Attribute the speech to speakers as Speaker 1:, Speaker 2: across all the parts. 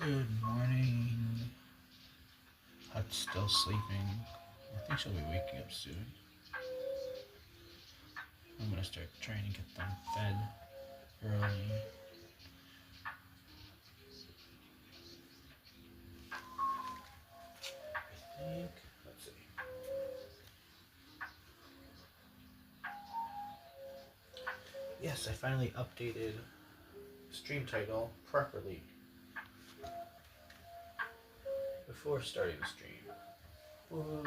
Speaker 1: Good morning. Hut's still sleeping. I think she'll be waking up soon. I'm gonna start trying to get them fed early. I think. Let's see. Yes, I finally updated stream title properly before starting the stream. Whoa.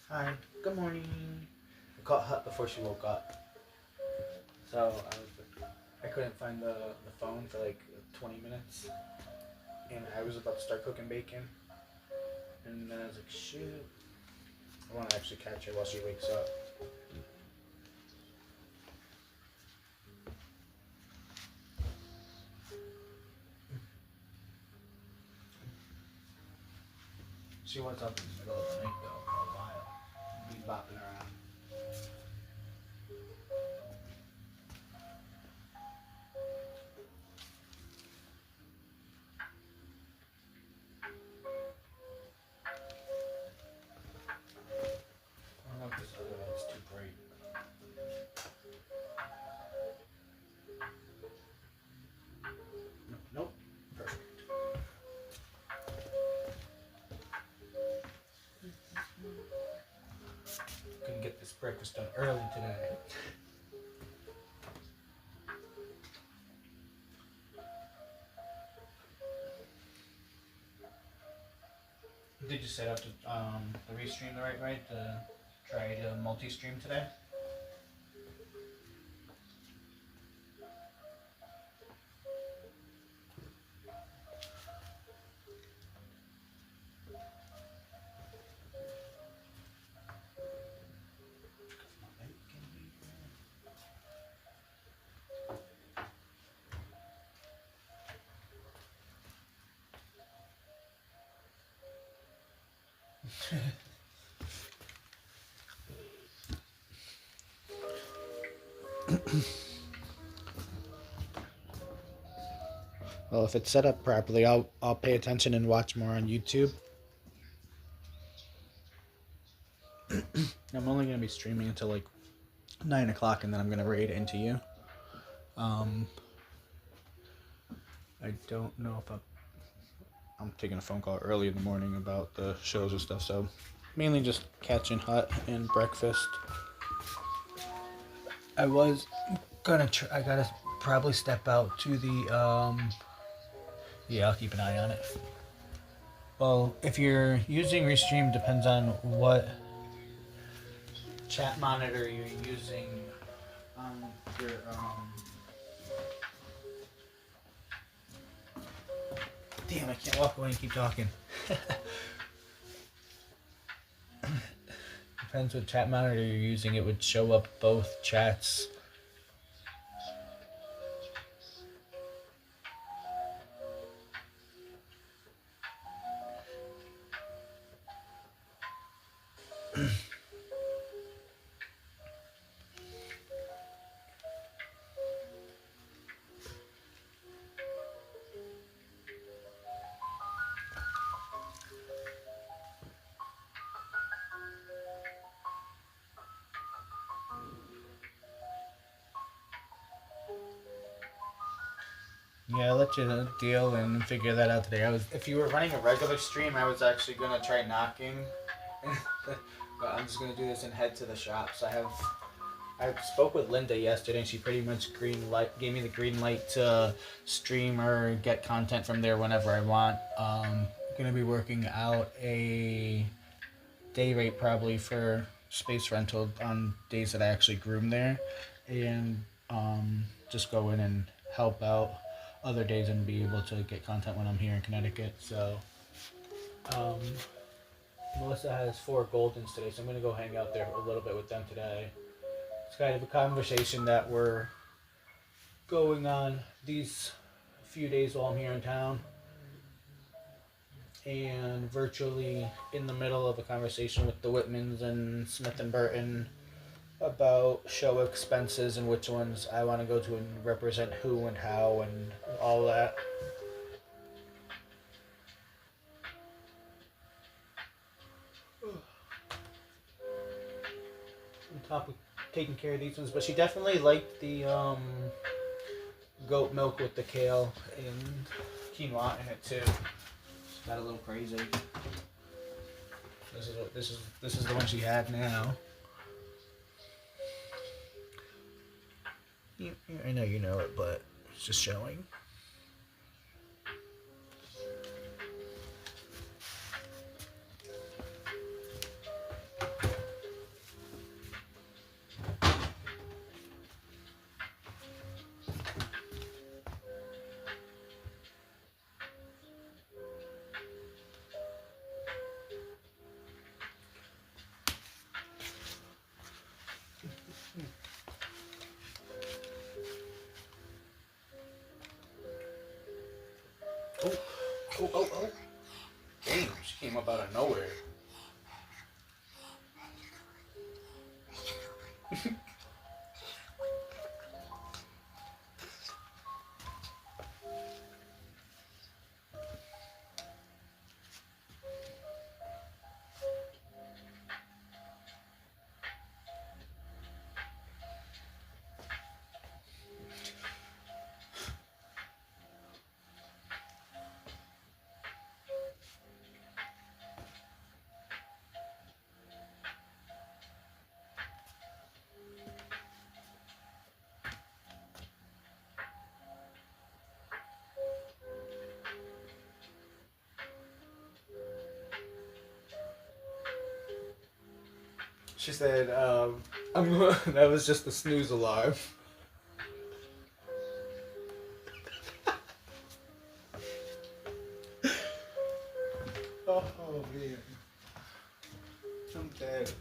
Speaker 1: Hi. Good morning. I caught Hut before she woke up. So I couldn't find the phone for like 20 minutes. And I was about to start cooking bacon. And then I was like, shoot. I want to actually catch her while she wakes up. She was up in the middle of the night though for a while. Be bopping around. I don't know if this other light's too bright. Nope. Perfect. Couldn't get this breakfast done early today. Did you set up the restream the right way to try to multi-stream today? Well, if it's set up properly, I'll pay attention and watch more on YouTube. I'm only gonna be streaming until like 9 o'clock, and then I'm gonna raid into you. I don't know if I'm taking a phone call early in the morning about the shows and stuff, so mainly just catching Hut and breakfast. I was gonna I gotta probably step out to the yeah, I'll keep an eye on it. Well, if you're using Restream, depends on what chat monitor you're using on your Damn, I can't walk away and keep talking. Depends what chat monitor you're using. It would show up both chats. Yeah, I'll let you deal and figure that out today. If you were running a regular stream, I was actually gonna try knocking, but I'm just gonna do this and head to the shop. So I spoke with Linda yesterday, and she pretty much gave me the green light to stream or get content from there whenever I want. Gonna be working out a day rate probably for space rental on days that I actually groom there, and just go in and help out other days and be able to get content when I'm here in Connecticut. So Melissa has 4 Goldens today, so I'm gonna go hang out there a little bit with them today. It's kind of a conversation that we're going on these few days while I'm here in town, and virtually in the middle of a conversation with the Whitmans and Smith and Burton about show expenses and which ones I want to go to and represent who and how and all that. On top of taking care of these ones, but she definitely liked the goat milk with the kale and quinoa in it too. She got a little crazy. This is the one she had now. I know you know it, but it's just showing. Oh, oh. Damn, she came up out of nowhere. She said, that was just the snooze alarm. Oh, man. I'm dead.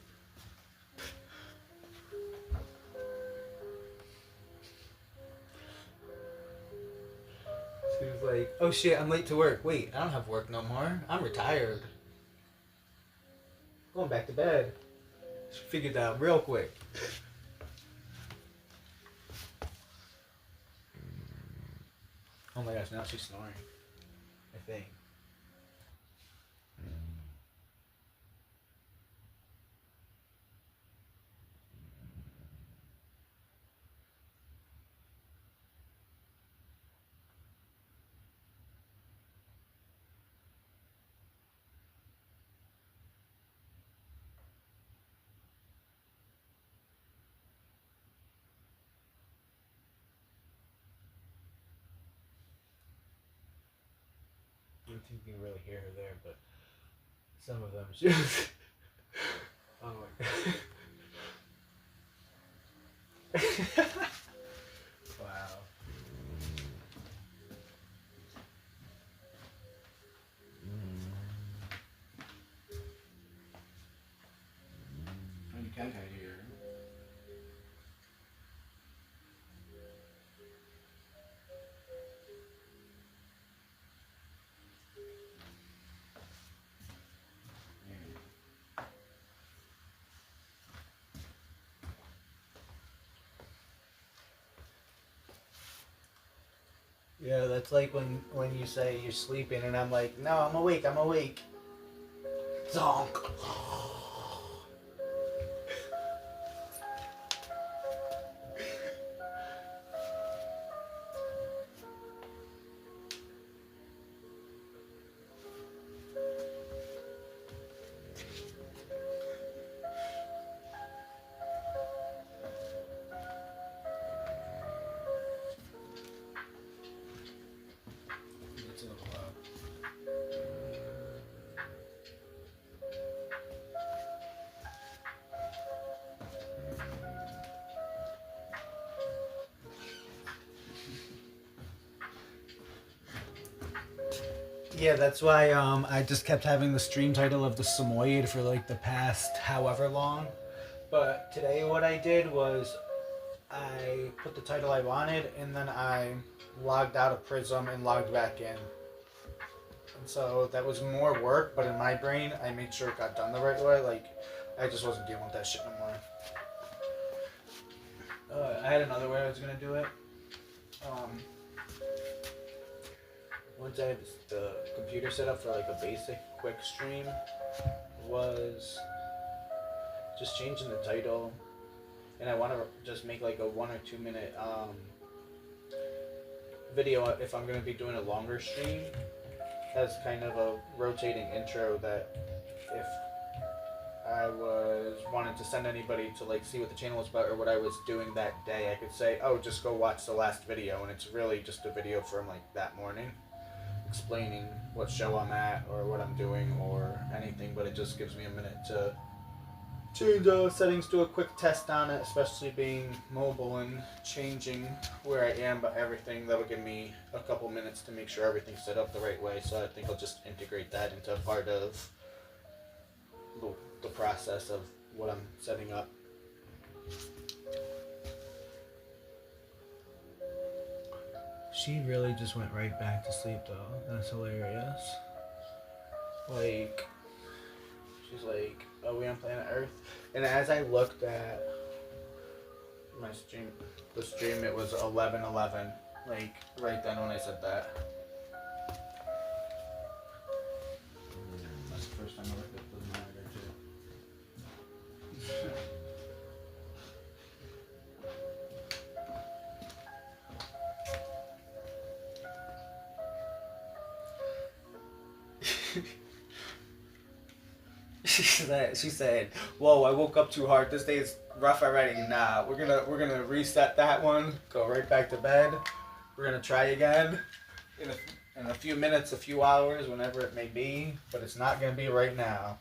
Speaker 1: She was like, oh shit, I'm late to work. Wait, I don't have work no more. I'm retired. Going back to bed. She figured that out real quick. Oh my gosh, now she's snoring. I think. I don't think you can really hear her there, but some of them just. Oh my god. Wow. You can kind of hear. Yeah, that's like when you say you're sleeping and I'm like, no, I'm awake, I'm awake. Zonk. It's a little loud. Yeah, that's why I just kept having the stream title of the Samoyed for like the past however long. But today what I did was I put the title I wanted and then I logged out of Prism and logged back in. And so that was more work, but in my brain I made sure it got done the right way. Like I just wasn't dealing with that shit no more. I had another way I was gonna do it. Once I had the computer set up for like a basic quick stream, was just changing the title, and I want to just make like a 1 or 2 minute video if I'm gonna be doing a longer stream, as kind of a rotating intro that if I was wanted to send anybody to like see what the channel was about or what I was doing that day, I could say, oh, just go watch the last video, and it's really just a video from like that morning explaining what show I'm at or what I'm doing or anything, but it just gives me a minute to change settings, do a quick test on it, especially being mobile and changing where I am, but everything. That would give me a couple minutes to make sure everything's set up the right way, so I think I'll just integrate that into part of the process of what I'm setting up. She really just went right back to sleep though. That's hilarious. Like, she's like, are we on planet Earth? And as I looked at my stream, the stream, it was 11:11. Like, right then when I said that. That's the first time I looked at the monitor too. She said, "Whoa, I woke up too hard. This day is rough already." Nah, we're gonna reset that one. Go right back to bed. We're gonna try again in a few minutes, a few hours, whenever it may be. But it's not gonna be right now.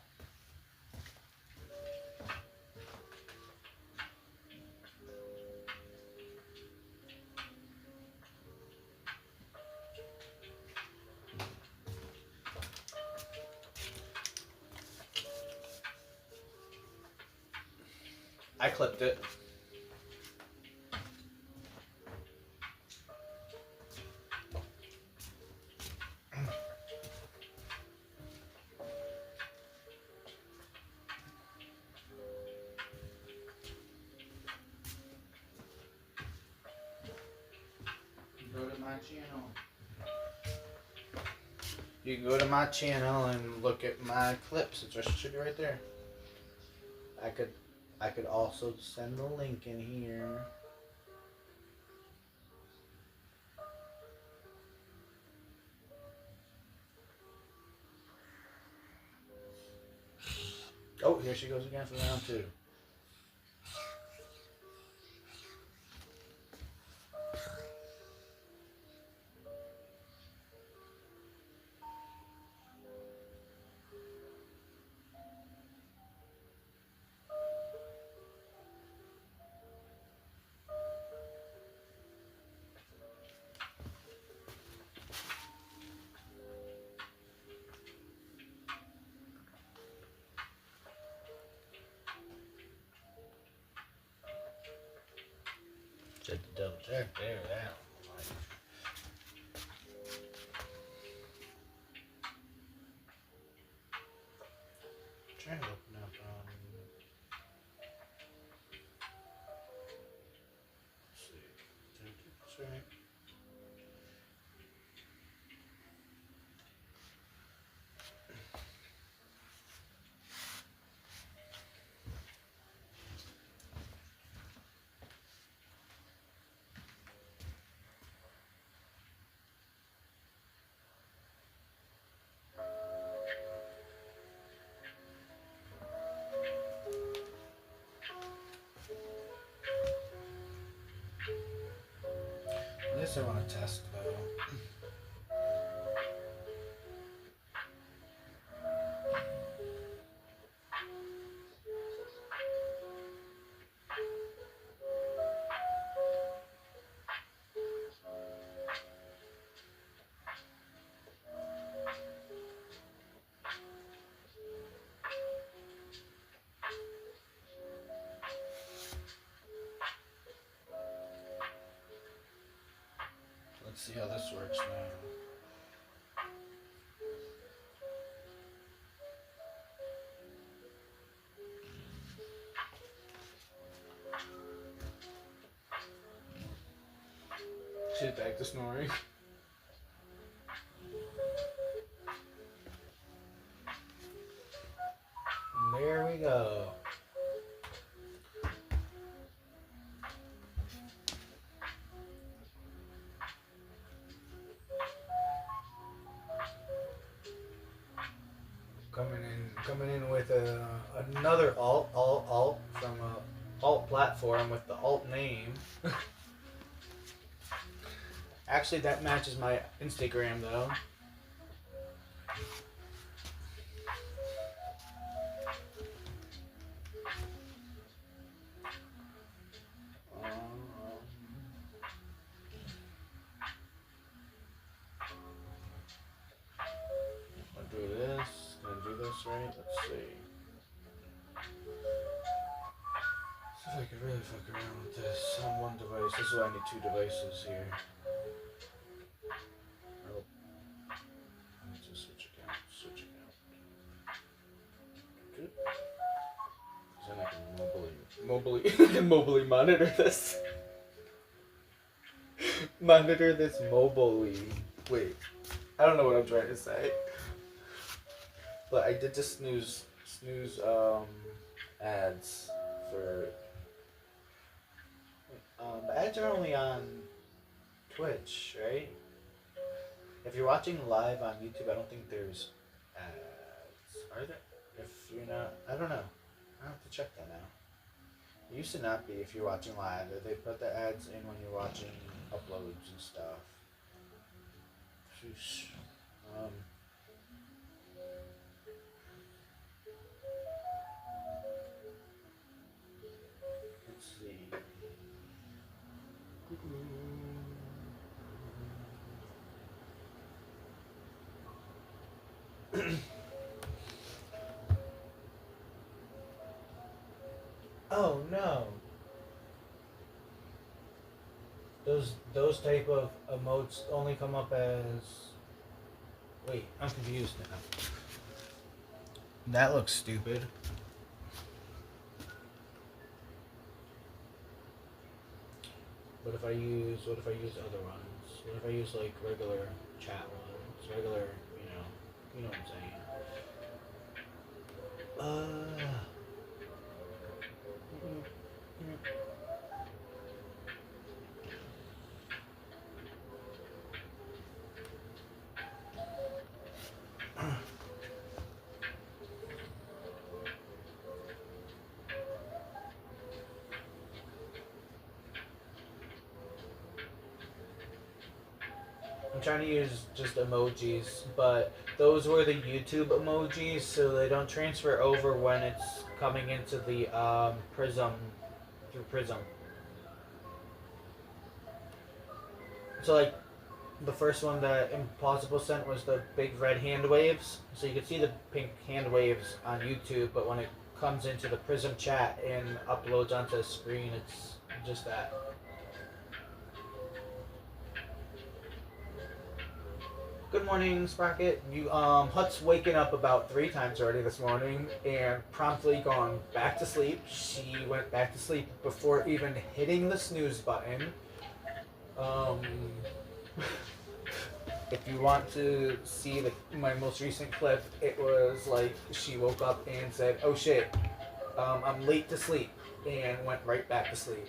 Speaker 1: I clipped it. Go to my channel. You can go to my channel and look at my clips. It just should be right there. I could also send the link in here. Oh, here she goes again for round 2. Check the double check there. That. Trying to open up. Let's see. Sorry. This I want to test though. Let's see how this works now. She's back to snoring. And there we go. Coming in with another alt from a alt platform with the alt name. Actually, that matches my Instagram though. I'll do this. Gonna do this right. Let's see. See if I can really fuck around with this on one device. This is why I need two devices here. Oh. I need to switch account. Good. So then I can mobily monitor this. Monitor this mobily. Wait. I don't know what I'm trying to say. But I did just snooze ads for the ads are only on Twitch, right? If you're watching live on YouTube, I don't think there's ads. Are there? If you're not, I don't know. I have to check that now. It used to not be if you're watching live. They put the ads in when you're watching uploads and stuff. Sheesh. Let's see. Oh no. Those type of emotes only come up as. Wait, I'm confused now. That looks stupid. What if I use other ones? What if I use like regular chat ones? Regular, you know what I'm saying. I'm trying to use just emojis, but those were the YouTube emojis, so they don't transfer over when it's coming into the Prism, through Prism. So like, the first one that Impossible sent was the big red hand waves, so you can see the pink hand waves on YouTube, but when it comes into the Prism chat and uploads onto the screen, it's just that. Good morning, Sprocket. Hut's waking up about 3 times already this morning and promptly gone back to sleep. She went back to sleep before even hitting the snooze button. If you want to see my most recent clip, it was like she woke up and said, "Oh shit, I'm late to sleep," and went right back to sleep.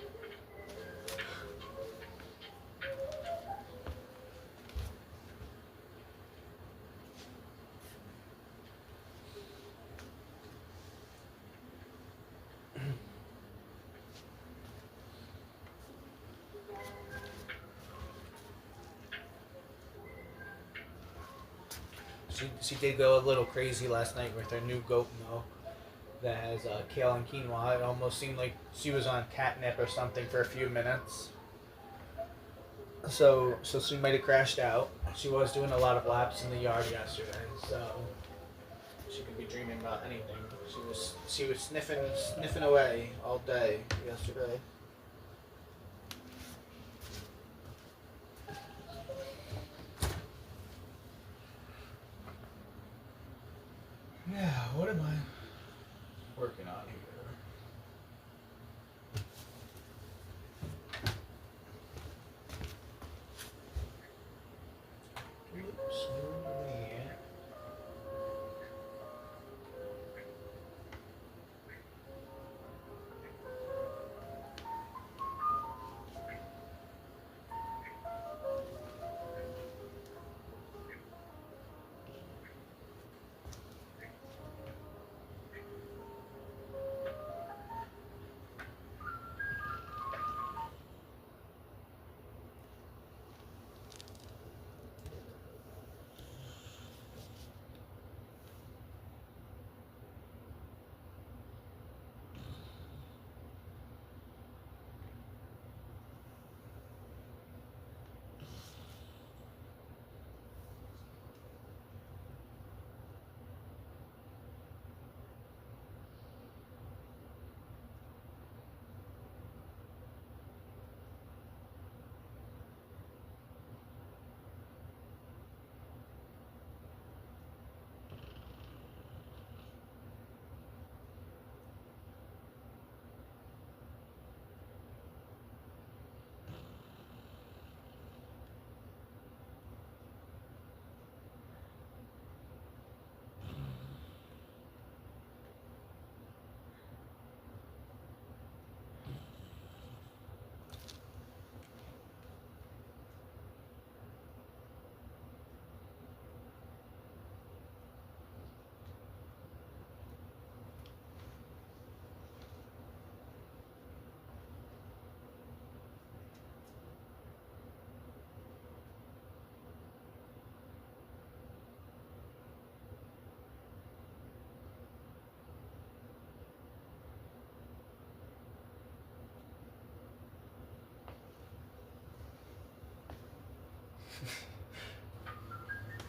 Speaker 1: She did go a little crazy last night with her new goat milk that has kale and quinoa. It almost seemed like she was on catnip or something for a few minutes. So she might have crashed out. She was doing a lot of laps in the yard yesterday, so she could be dreaming about anything. She was sniffing away all day yesterday. Yeah, what am I working on here?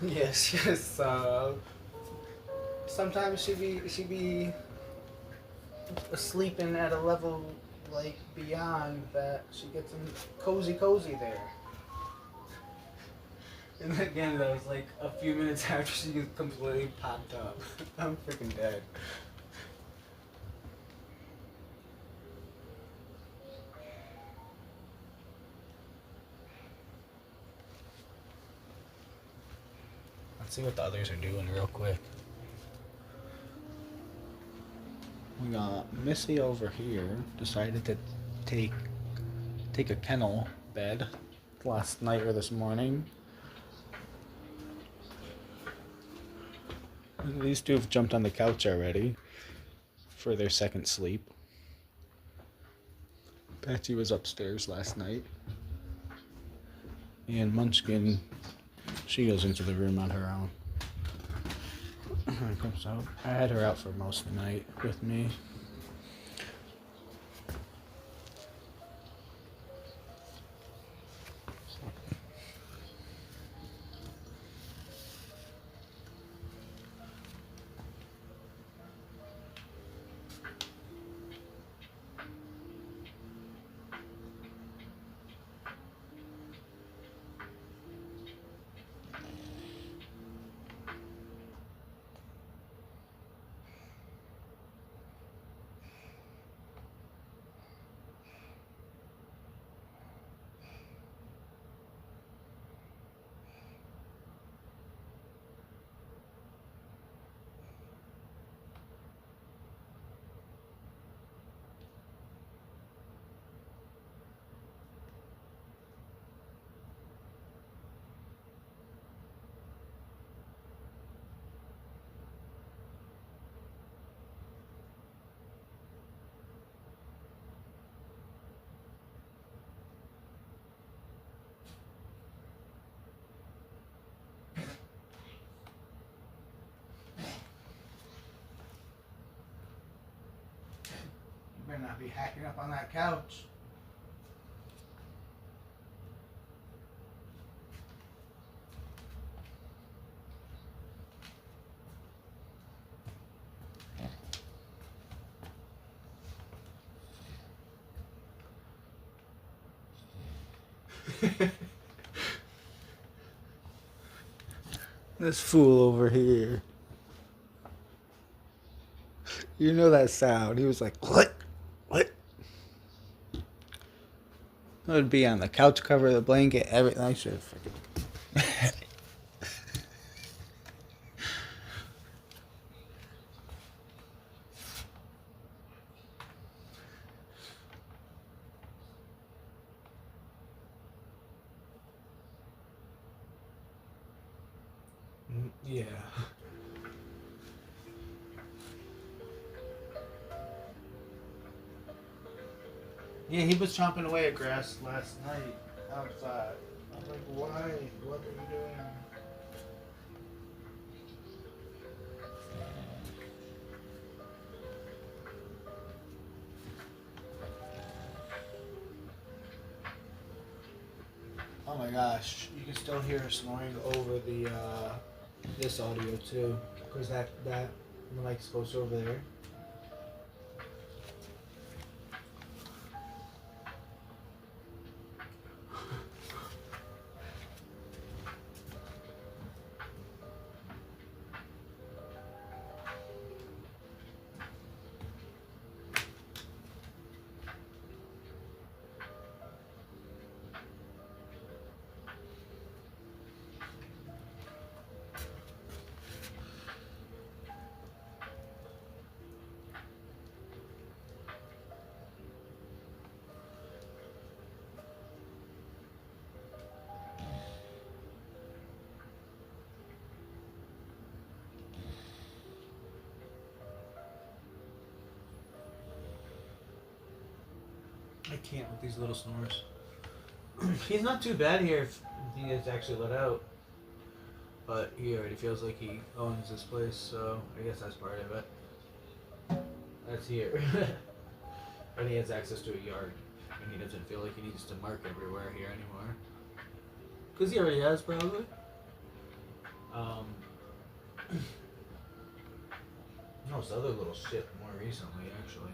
Speaker 1: Yes, yes. Sometimes she be sleeping at a level like beyond that. She gets in cozy there. And again, that was like a few minutes after she completely popped up. I'm freaking dead. Let's see what the others are doing real quick. We got Missy over here decided to take a kennel bed last night or this morning. These two have jumped on the couch already for their second sleep. Patsy was upstairs last night. And Munchkin, she goes into the room on her own. Comes out. I had her out for most of the night with me. You better not be hacking up on that couch. This fool over here. You know that sound. He was like, what? What? It would be on the couch cover, the blanket, everything. I should have freaking. Yeah. Yeah, he was chomping away at grass last night outside. I was like, why? What are you doing? Oh my gosh, you can still hear her snoring over the this audio too, because that the mic's close over there. I can't with these little snores. He's not too bad here if he is actually let out. But he already feels like he owns this place, so I guess that's part of it. That's here. And he has access to a yard. And he doesn't feel like he needs to mark everywhere here anymore. Because he already has, probably. No, it's other little shit more recently, actually.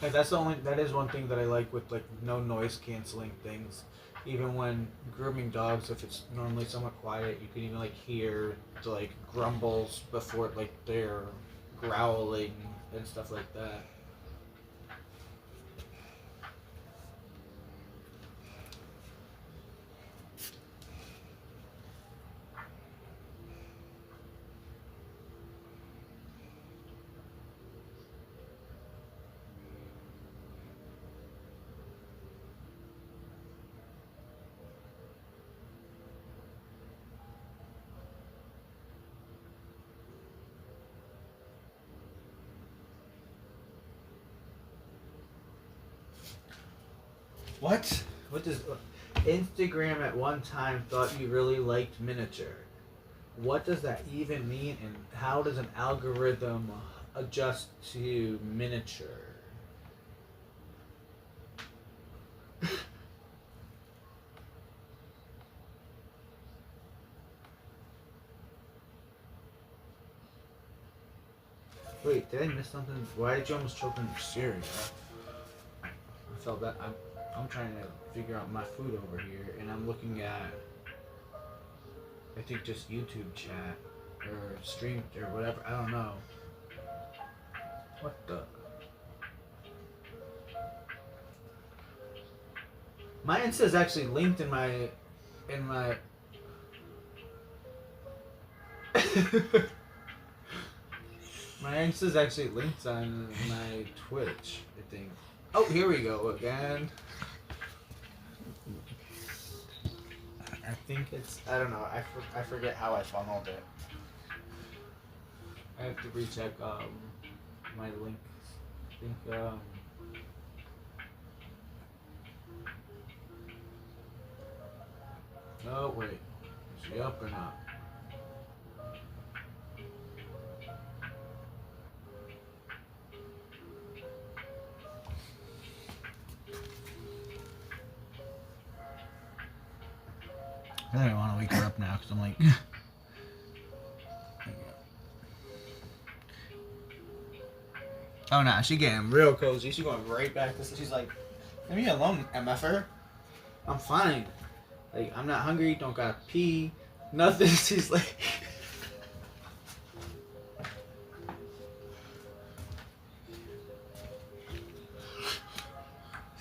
Speaker 1: Like that is one thing that I like with like no noise canceling things. Even when grooming dogs, if it's normally somewhat quiet, you can even like hear the like grumbles before like they're growling and stuff like that. What? What does Instagram at one time thought you really liked miniature? What does that even mean, and how does an algorithm adjust to miniature? Wait, did I miss something? Why did you almost choke on your cereal? I felt that. I'm trying to figure out my food over here, and I'm looking at, I think, just YouTube chat or stream or whatever. I don't know. What the? My Insta is actually linked in my my Insta's actually linked on my Twitch, I think. Oh, here we go again. I think it's, I don't know, I forget how I funneled it. I have to recheck my links. I think oh wait, is she up or not? I think I want to wake her up now because I'm like. Oh no, she getting real cozy. She going right back to sleep. She's like, leave me alone, MFer. I'm fine. Like, I'm not hungry, don't gotta pee, nothing. She's like.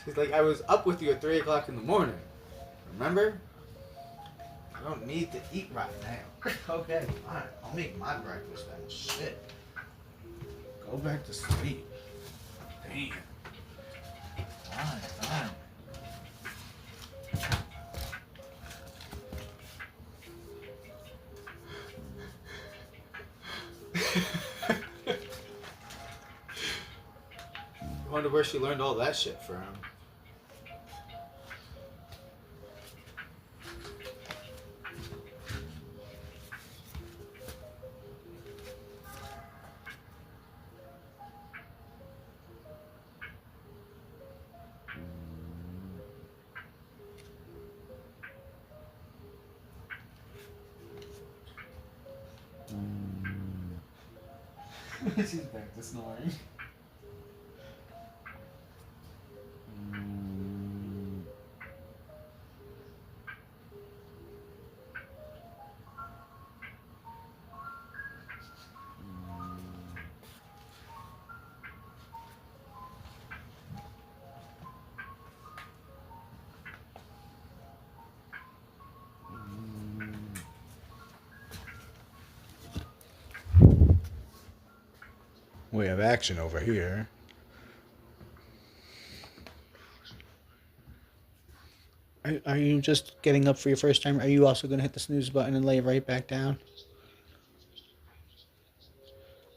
Speaker 1: She's like, I was up with you at 3 o'clock in the morning. Remember? I don't need to eat right now. Okay, fine. I'll make my breakfast then. Shit. Go back to sleep. Damn. Fine. I wonder where she learned all that shit from. She's back to snoring. We have action over here. Are you just getting up for your first time? Are you also gonna hit the snooze button and lay right back down?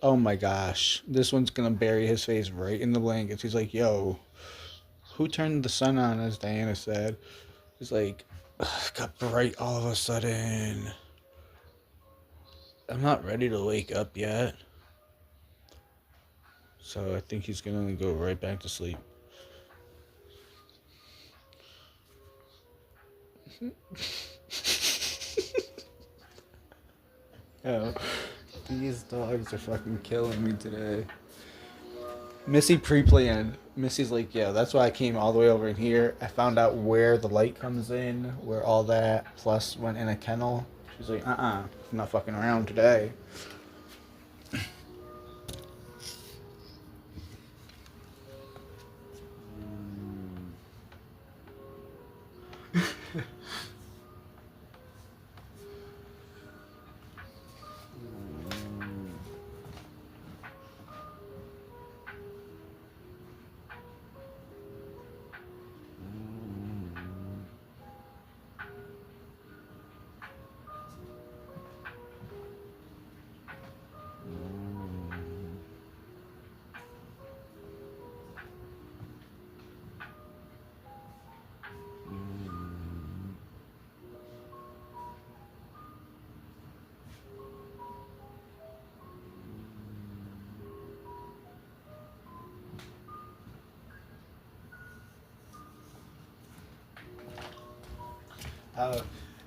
Speaker 1: Oh my gosh. This one's gonna bury his face right in the blankets. He's like, yo, who turned the sun on, as Diana said? He's like, it got bright all of a sudden. I'm not ready to wake up yet. So I think he's gonna go right back to sleep. Oh, these dogs are fucking killing me today. Missy pre-planned. Missy's like, yeah, that's why I came all the way over in here. I found out where the light comes in, where all that, plus went in a kennel. She's like, I'm not fucking around today.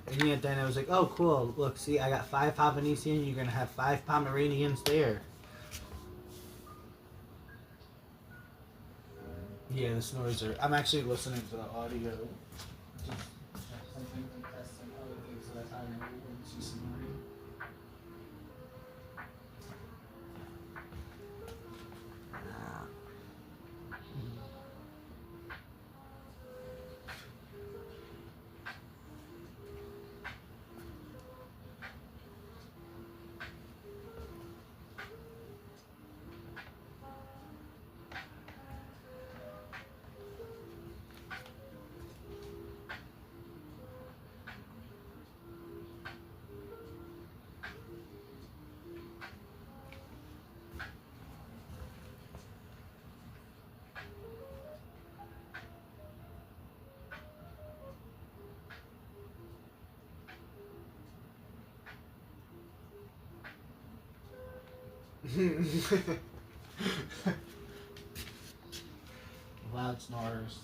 Speaker 1: And yeah, then I was like, oh, cool. Look, see, I got 5 Pavanesian. You're going to have 5 Pomeranians there. Yeah, the snores are... I'm actually listening to the audio. Just something like that, some other things that I find when she's snoring. Loud snores.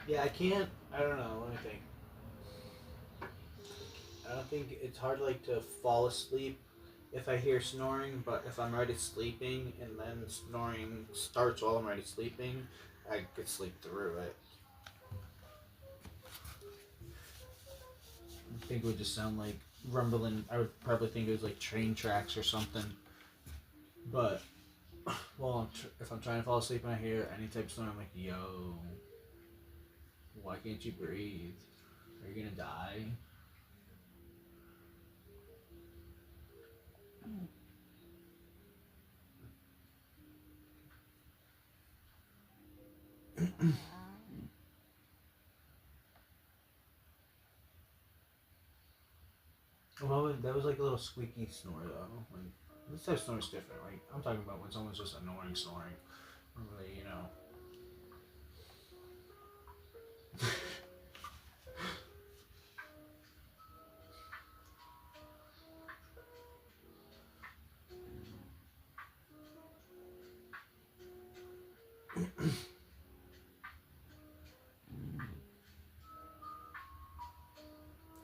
Speaker 1: Yeah, I can't. I don't know. Let me think. I don't think it's hard like to fall asleep if I hear snoring, but if I'm already sleeping and then snoring starts while I'm already sleeping, I could sleep through it. I think it would just sound like rumbling. I would probably think it was like train tracks or something. But well, if I'm trying to fall asleep and I hear any type of snoring, I'm like, yo, why can't you breathe? Are you gonna die? Well, that was like a little squeaky snore though. Like, this type of snore is different. Like I'm talking about when someone's just annoying snoring. Really, you know.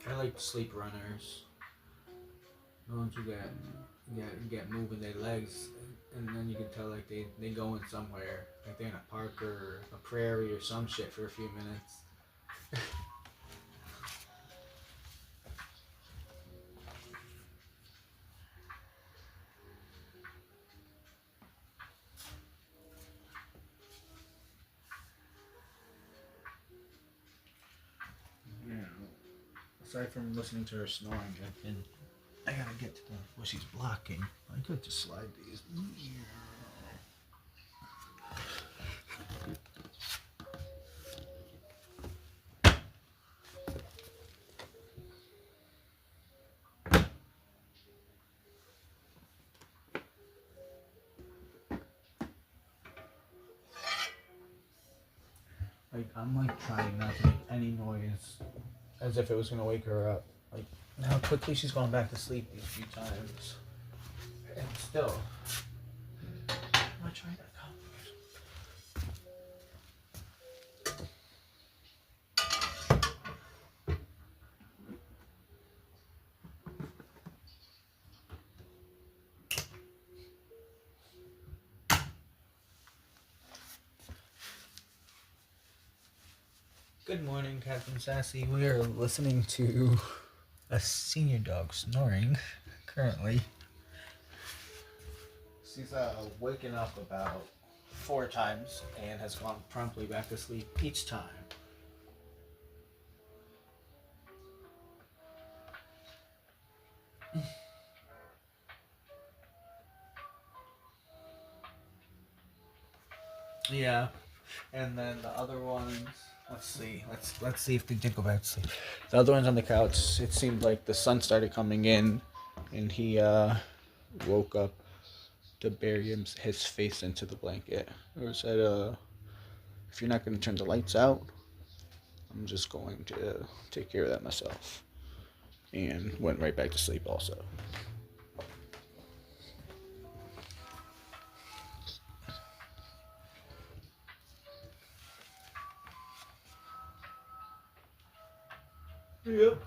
Speaker 1: I like sleep runners. The ones who get moving their legs, and then you can tell like they going somewhere, like they're in a park or a prairie or some shit for a few minutes. aside from listening to her snoring, I gotta get to what she's blocking. I could just slide these. Like, I'm like trying not to make any noise as if it was gonna wake her up. Like, how quickly she's gone back to sleep these few times. And still, I'm not trying to accomplish. Good morning, Captain Sassy. We are listening to a senior dog snoring currently. She's waken up about 4 times and has gone promptly back to sleep each time. Yeah, and then the other ones. Let's see. Let's see if they did go back to sleep. The other ones on the couch. It seemed like the sun started coming in, and he woke up to bury his face into the blanket. Or said, "If you're not going to turn the lights out, I'm just going to take care of that myself." And went right back to sleep. Also. Yep.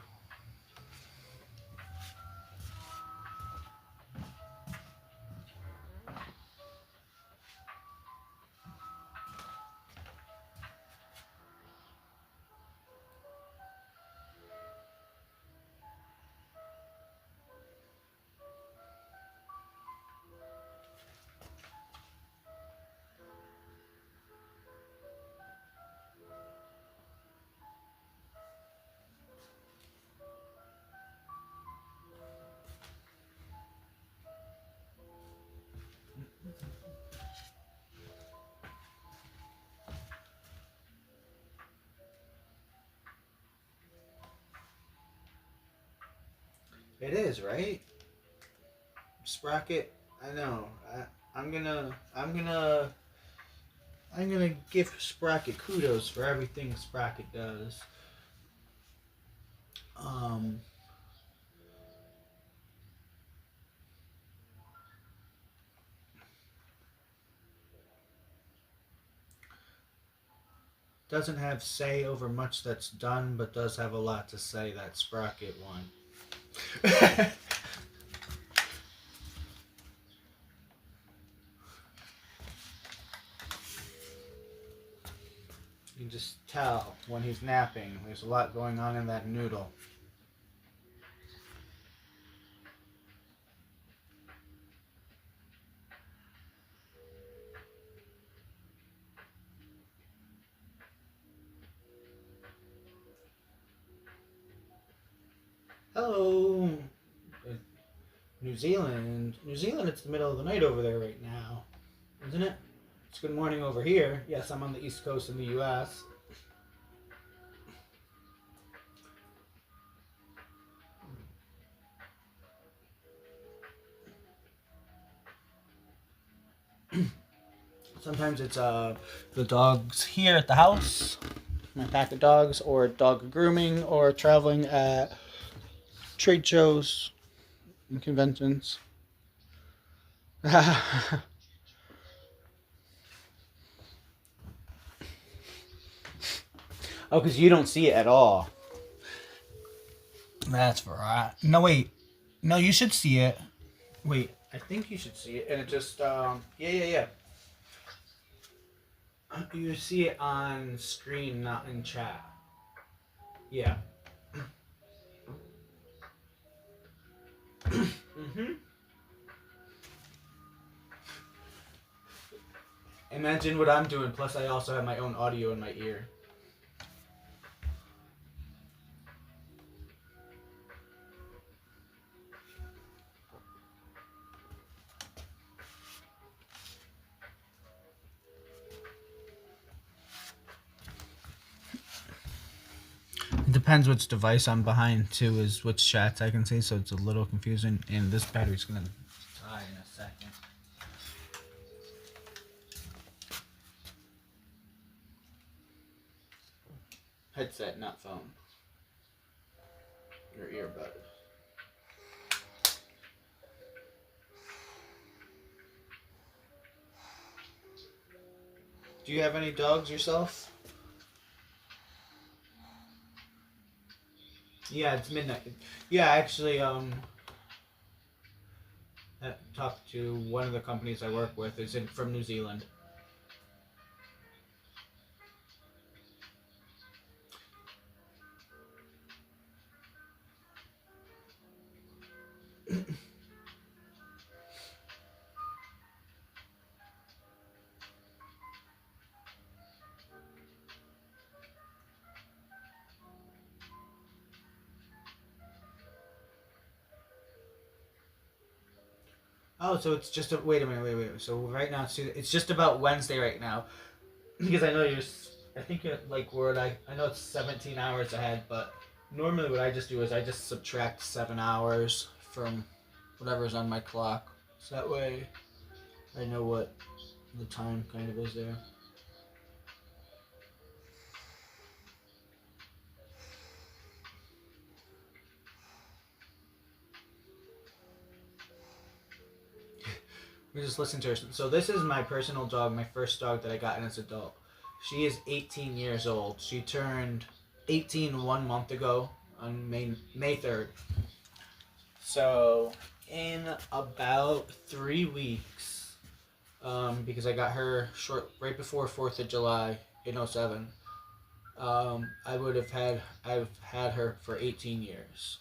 Speaker 1: It is, right? Sprocket, I know. I'm gonna give Sprocket kudos for everything Sprocket does. Doesn't have say over much that's done, but does have a lot to say. That Sprocket one. You can just tell when he's napping. There's a lot going on in that noodle. Hello. New Zealand. New Zealand, it's the middle of the night over there right now. Isn't it? It's good morning over here. Yes, I'm on the East Coast in the U.S. Sometimes it's the dogs here at the house, my pack of dogs, or dog grooming, or traveling at trade shows and conventions. Oh, because you don't see it at all. That's right. No, wait. No, you should see it. Wait, I think you should see it. And it just, yeah. You see it on screen, not in chat. Yeah. Mm-hmm. Imagine what I'm doing, plus I also have my own audio in my ear. depends which device I'm behind too, is which chats I can see, so it's a little confusing. And this battery's gonna die in a second. Headset, not phone. Your earbud. Do you have any dogs yourself? Yeah, it's midnight. Yeah, actually, I talked to one of the companies I work with. It's from New Zealand. Oh, so it's just a wait a minute, wait. So right now it's just about Wednesday right now, because I know you're. I think you're like where I know it's 17 hours ahead, but normally what I just do is I just subtract 7 hours from whatever's on my clock, so that way I know what the time kind of is there. We just listen to her. So this is my personal dog, my first dog that I got as an adult. She is 18 years old. She turned 18 1 month ago on May 3rd. So in about 3 weeks, because I got her right before 4th of July in 07. I've had her for 18 years.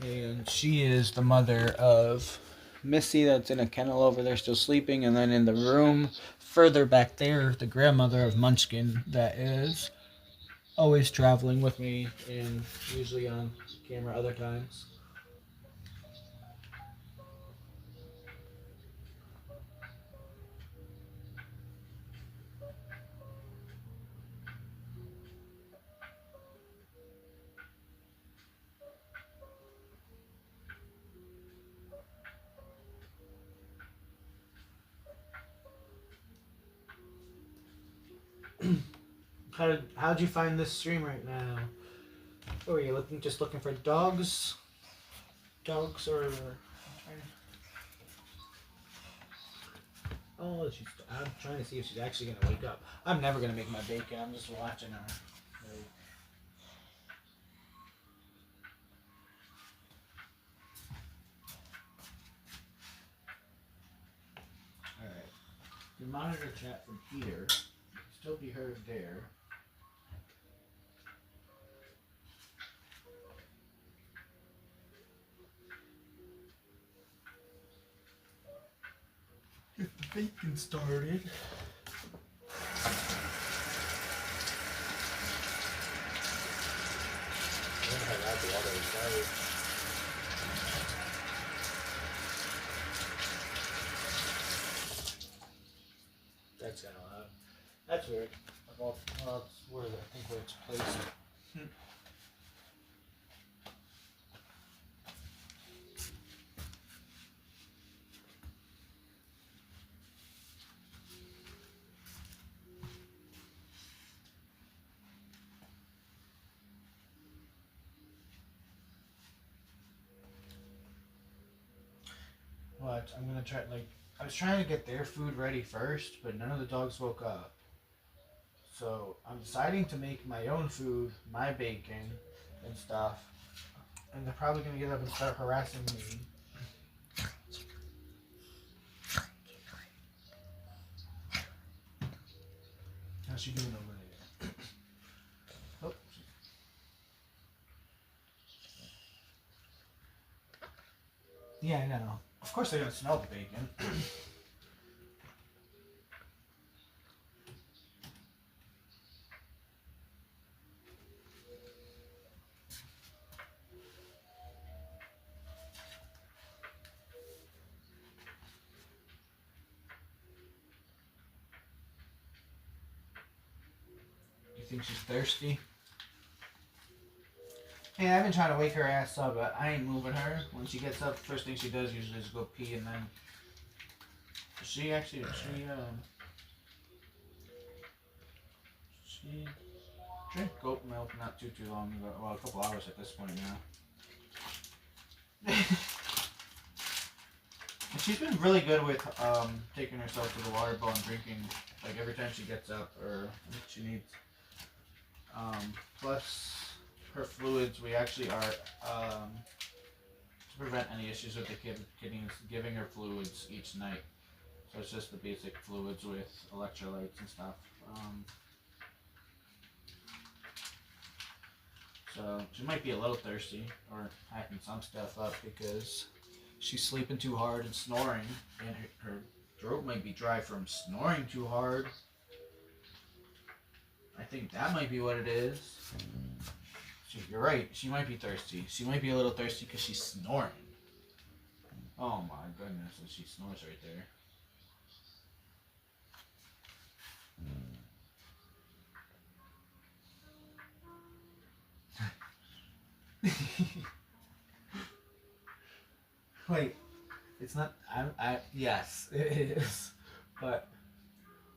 Speaker 1: And she is the mother of Missy, that's in a kennel over there still sleeping, and then in the room further back there, the grandmother of Munchkin, that is always traveling with me and usually on camera other times. How'd you find this stream right now? Or are you just looking for dogs? Dogs or oh, I'm trying to see if she's actually gonna wake up. I'm never gonna make my bacon. I'm just watching her. All right. The monitor chat from here still be heard there. Get the bacon started. That's kind of loud. That's weird. Well, it's where I think where it's placed. What? I'm gonna try, I was trying to get their food ready first, but none of the dogs woke up. So I'm deciding to make my own food, my bacon and stuff. And they're probably gonna get up and start harassing me. How's she doing over there? Oh. Yeah, I know. Of course they're gonna smell the bacon. think she's thirsty. Hey, I've been trying to wake her ass up, but I ain't moving her. When she gets up, first thing she does usually is go pee, and then she drank goat milk not too long ago. Well, a couple hours at this point now. And she's been really good with taking herself to the water bowl and drinking like every time she gets up or she needs. Plus her fluids, we actually are to prevent any issues with the kid giving her fluids each night. So it's just the basic fluids with electrolytes and stuff. So she might be a little thirsty or hacking some stuff up because she's sleeping too hard and snoring, and her throat might be dry from snoring too hard. I think that might be what it is. You're right, she might be thirsty. She might be a little thirsty because she's snoring. Oh my goodness, and she snores right there. Wait, it's not. Yes, it is. But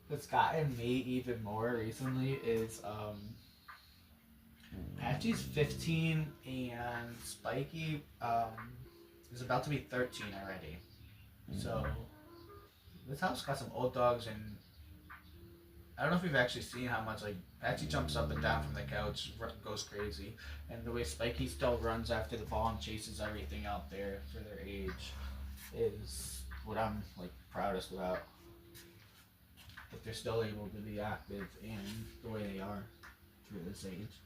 Speaker 1: what's gotten me even more recently is Patchy's 15 and Spiky is about to be 13 already. So this house got some old dogs, and I don't know if we've actually seen how much like Patchy jumps up and down from the couch, goes crazy, and the way Spiky still runs after the ball and chases everything out there for their age is what I'm like proudest about. That they're still able to be active in the way they are through this age.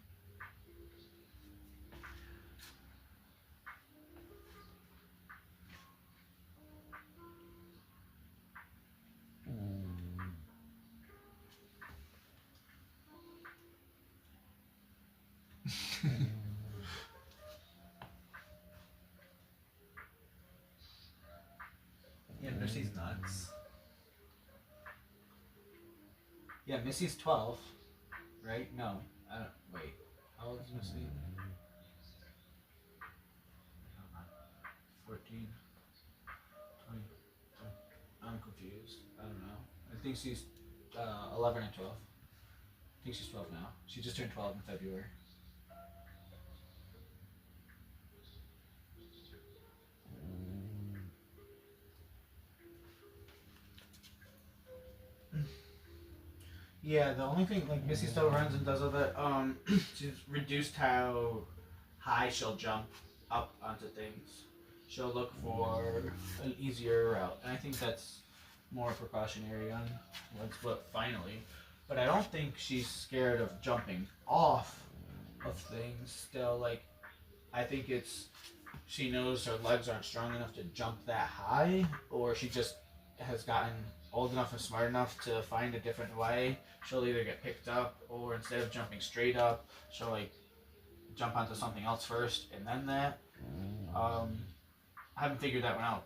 Speaker 1: Yeah, Missy's nuts. Yeah, Missy's 12, right? No, I don't. Wait, how old is Missy? 14, 20. I'm confused. I don't know. I think she's 11 and 12. I think she's 12 now. She just turned 12 in February. Yeah, the only thing, like, Missy still runs and does all that, she's reduced how high she'll jump up onto things. She'll look for an easier route, and I think that's more precautionary on what's what finally. But I don't think she's scared of jumping off of things still. Like, I think it's, she knows her legs aren't strong enough to jump that high, or she just has gotten old enough and smart enough to find a different way. She'll either get picked up, or instead of jumping straight up, she'll like jump onto something else first and then that. I haven't figured that one out.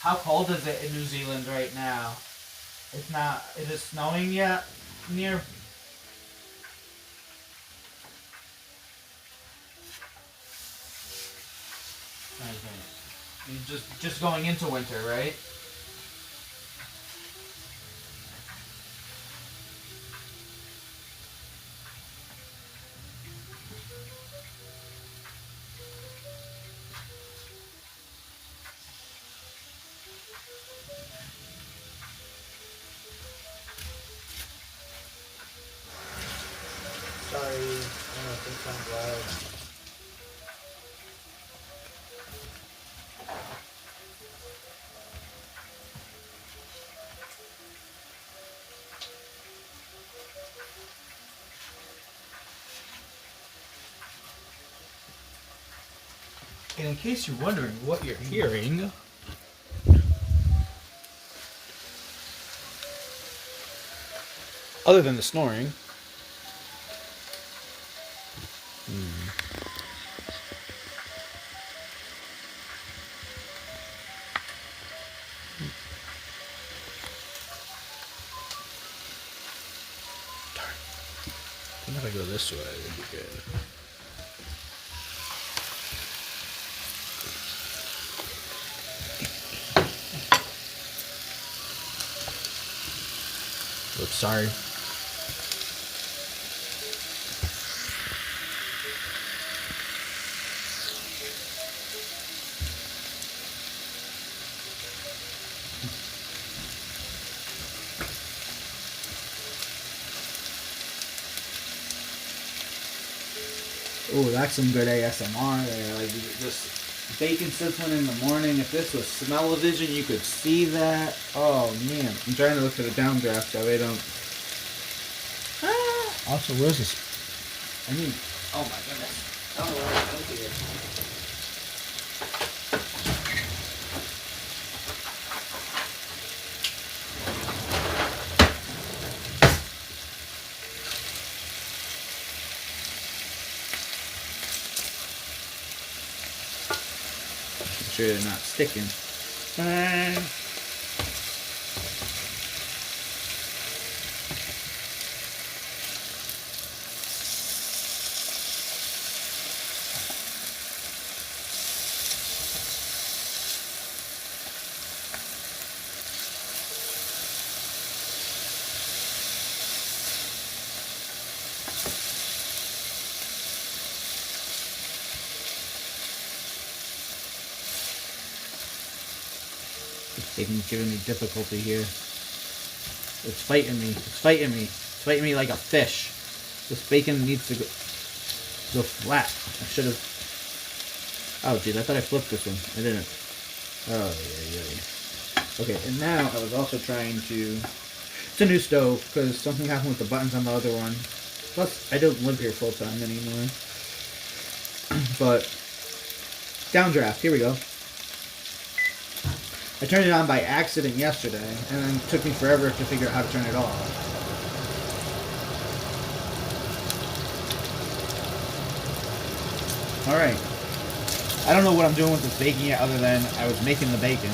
Speaker 1: How cold is it in New Zealand right now? It's not. Is it snowing yet? Near. Okay. You just going into winter, right? Nothing sounds loud. And in case you're wondering what you're hearing, other than the snoring, I think if I go this way, it'd be good. Oops, sorry. Oh, that's some good ASMR there. Like just bacon sizzling in the morning. If this was smell-o-vision, you could see that. Oh man, I'm trying to look for the downdraft that way I don't. Also, where's this? I mean, oh my goodness. I don't know what I'm doing here. Make sure they're not sticking. Bacon's giving me difficulty here. It's fighting me. It's fighting me. It's fighting me like a fish. This bacon needs to go flat. I should have. Oh, geez, I thought I flipped this one. I didn't. Oh, yeah. Okay, and now I was also trying to. It's a new stove because something happened with the buttons on the other one. Plus, I don't live here full time anymore. But downdraft. Here we go. I turned it on by accident yesterday, and then it took me forever to figure out how to turn it off. Alright. I don't know what I'm doing with this bacon yet, other than I was making the bacon.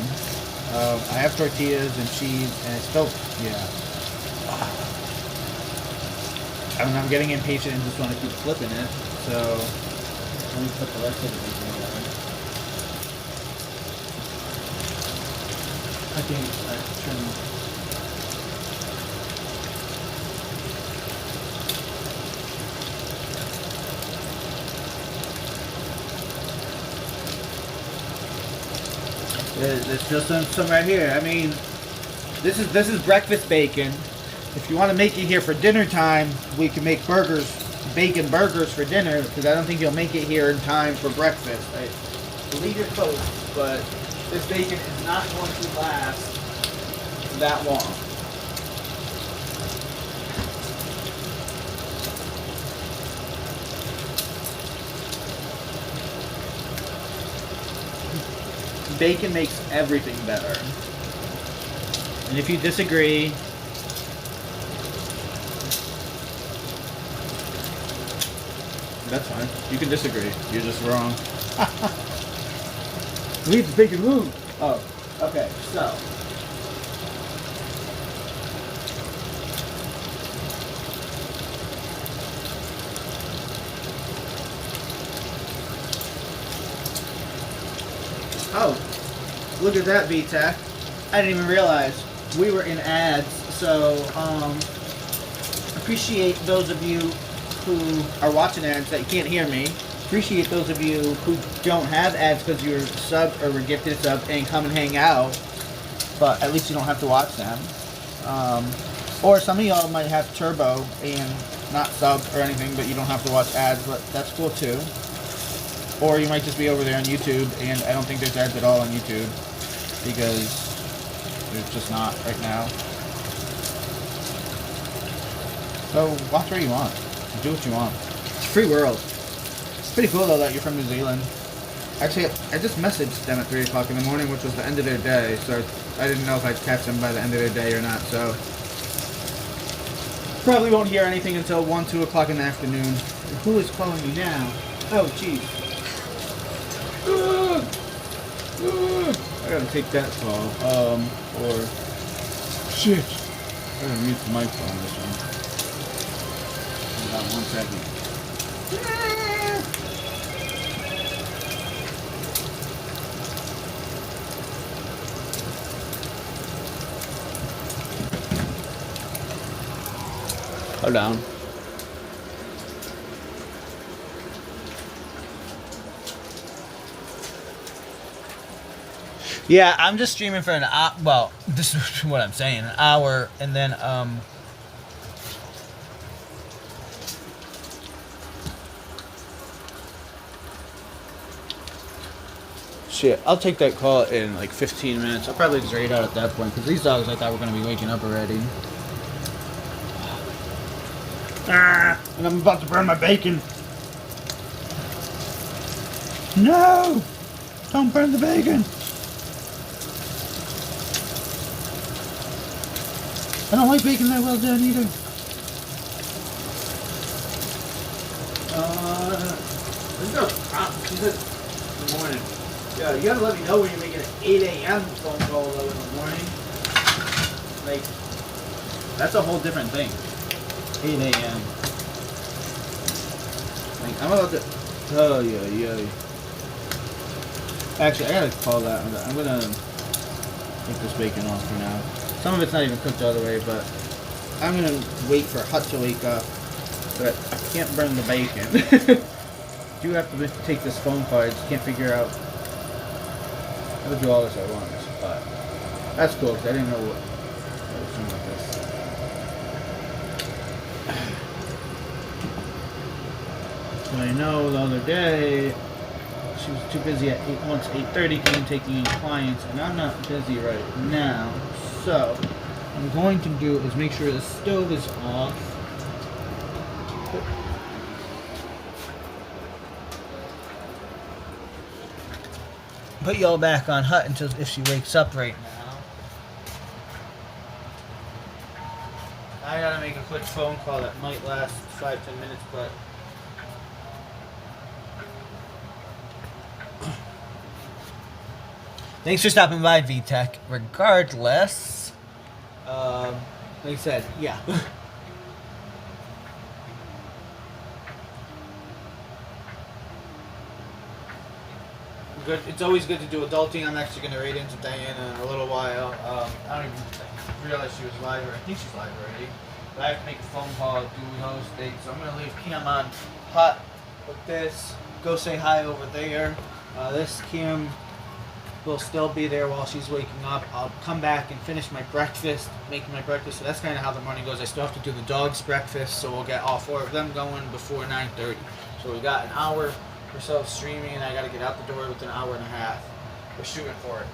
Speaker 1: I have tortillas and cheese, and it's still, yeah. I'm getting impatient and just want to keep flipping it, so let me put the rest of the bacon in. I think it's trimming. There's just some right here. I mean, this is breakfast bacon. If you want to make it here for dinner time, we can make burgers, bacon burgers for dinner, because I don't think you'll make it here in time for breakfast. I believe you're close, but this bacon is not going to last that long. Bacon makes everything better. And if you disagree, that's fine. You can disagree. You're just wrong. Leave the bacon move. Oh, okay. So. Oh, look at that, VTech. I didn't even realize we were in ads. So, appreciate those of you who are watching ads that you can't hear me. Appreciate those of you who don't have ads because you're subbed or were gifted a sub and come and hang out. But at least you don't have to watch them. Or some of y'all might have Turbo and not sub or anything, but you don't have to watch ads, but that's cool too. Or you might just be over there on YouTube, and I don't think there's ads at all on YouTube, because there's just not right now. So watch where you want. Do what you want. It's a free world. It's pretty cool though that you're from New Zealand. Actually, I just messaged them at 3 o'clock in the morning, which was the end of their day, so I didn't know if I'd catch them by the end of their day or not, so... Probably won't hear anything until 1, 2 o'clock in the afternoon. Who is calling me now? Oh, jeez. I gotta take that call. Or... Shit. I gotta mute the mic on this one. Hold on 1 second. Hold on. Yeah, I'm just streaming for an hour. Well, this is what I'm saying, an hour, and then shit, I'll take that call in like 15 minutes. I'll probably just raid out at that point, because these dogs I thought were gonna be waking up already. And I'm about to burn my bacon. No! Don't burn the bacon! I don't like bacon that well done either. There's no problem. She said in the morning. Yeah, you gotta let me know when you're making an 8 a.m. phone call though in the morning. Like, that's a whole different thing. 8 a.m. Like, I'm about to... Oh, yeah. Actually, I gotta call that. I'm gonna take this bacon off for now. Some of it's not even cooked all the way, but I'm gonna wait for Hut to wake up. But I can't burn the bacon. Do have to take this phone call. I just can't figure out how to do all this at once. But that's cool, because I didn't know what was doing with this. I know the other day she was too busy at 8:30 came taking in clients, and I'm not busy right now. So what I'm going to do is make sure the stove is off. Put y'all back on Hut until if she wakes up right now. I gotta make a quick phone call that might last 5-10 minutes, but thanks for stopping by, VTech. Regardless, like I said, yeah. Good. It's always good to do adulting. I'm actually going to raid into Diana in a little while. I don't even realize she was live, or I think she's live already. But I have to make a phone call, do host date, so I'm going to leave Kim on Hut with this. Go say hi over there. This Kim will still be there while she's waking up. I'll come back and finish my breakfast, making my breakfast. So that's kind of how the morning goes. I still have to do the dog's breakfast, so we'll get all 4 of them going before 9:30. So we got an hour or so of streaming, and I got to get out the door within an hour and a half. We're shooting for it.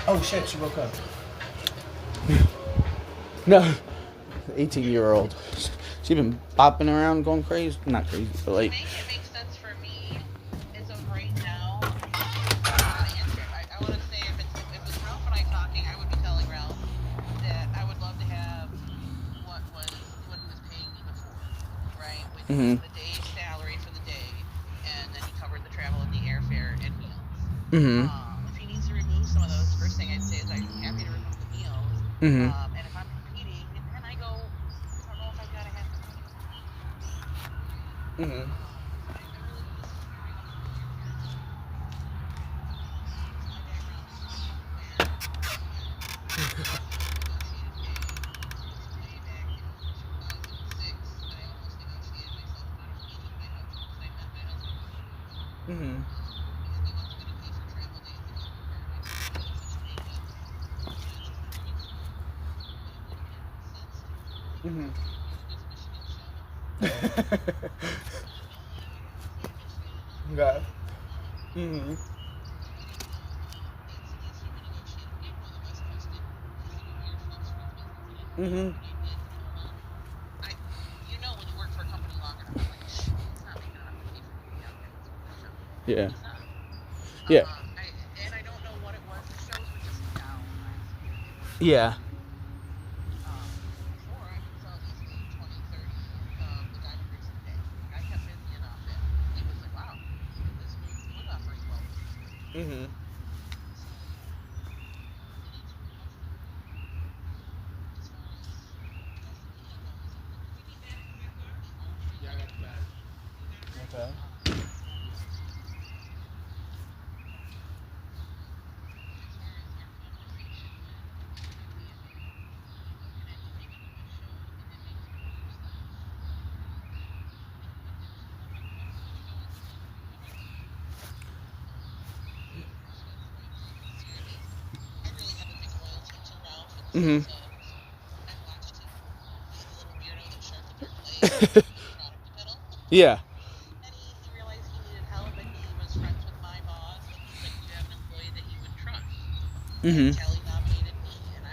Speaker 1: Oh shit, she woke up.
Speaker 2: No, 18-year-old. She been bopping around, going crazy. Not crazy, but like.
Speaker 3: Make it make sense for me as of right now. I answer it. I want to say if it's Ralph and I talking, I would be telling Ralph that I would love to have what he was paying me before, right? Which was
Speaker 2: Mhm.
Speaker 3: the day's salary for the day, and then he covered the travel and the airfare and meals.
Speaker 2: Mhm.
Speaker 3: If he needs to remove some of those, first thing I'd say is I'd be happy to remove the meals.
Speaker 2: Mhm.
Speaker 3: And if I'm competing, then I go. I don't know if I've got to have the money.
Speaker 2: Mhm.
Speaker 3: I really don't. This is a very unclear category. I digress. Negotiated pay back in 2006. I almost negotiated myself a modification of my husband because I met my husband before.
Speaker 2: Mhm.
Speaker 3: And he wasn't going to pay for travel days that he prepared me to put me in a situation where that's his choice. But it would have made sense to
Speaker 2: Mhm.
Speaker 3: do his Michigan show. Flint, Michigan.
Speaker 2: Okay. Mhm.
Speaker 3: That's what we negotiated. We didn't know the West Coast did physical airflows for his business. I didn't know
Speaker 2: Mhm.
Speaker 3: he did I when you work for a company long enough, you're like, he's not making enough to pay for me to be out there physically show.
Speaker 2: Yeah.
Speaker 3: He's not.
Speaker 2: Yeah.
Speaker 3: I don't know what it was. The shows were just down last year.
Speaker 2: Yeah.
Speaker 3: Before I could sell easily 20, 30 of the diamond rings in a day. Like I kept busy enough that he was like, wow, this would operate well with you.
Speaker 2: Mhm.
Speaker 3: So in answer to your question, as far as West Canada goes, do we need that in the back there?
Speaker 2: Yeah, I got the bag.
Speaker 3: You got it, Rick?
Speaker 2: Okay.
Speaker 3: All right. As far as our conversation went, if we end up looking at doing a show in the next years, then where we go is another schedule, right? Because I really have a big loyalty to Ralph in the
Speaker 2: Mhm.
Speaker 3: sense of I watched him be the little weirdo that sharpened our clay when we were doing product demo.
Speaker 2: Yeah.
Speaker 3: And he realized he needed help, and he was friends with my boss, and he's like, "Do you have an employee that you would trust?" And
Speaker 2: Mhm.
Speaker 3: Kelly nominated me, and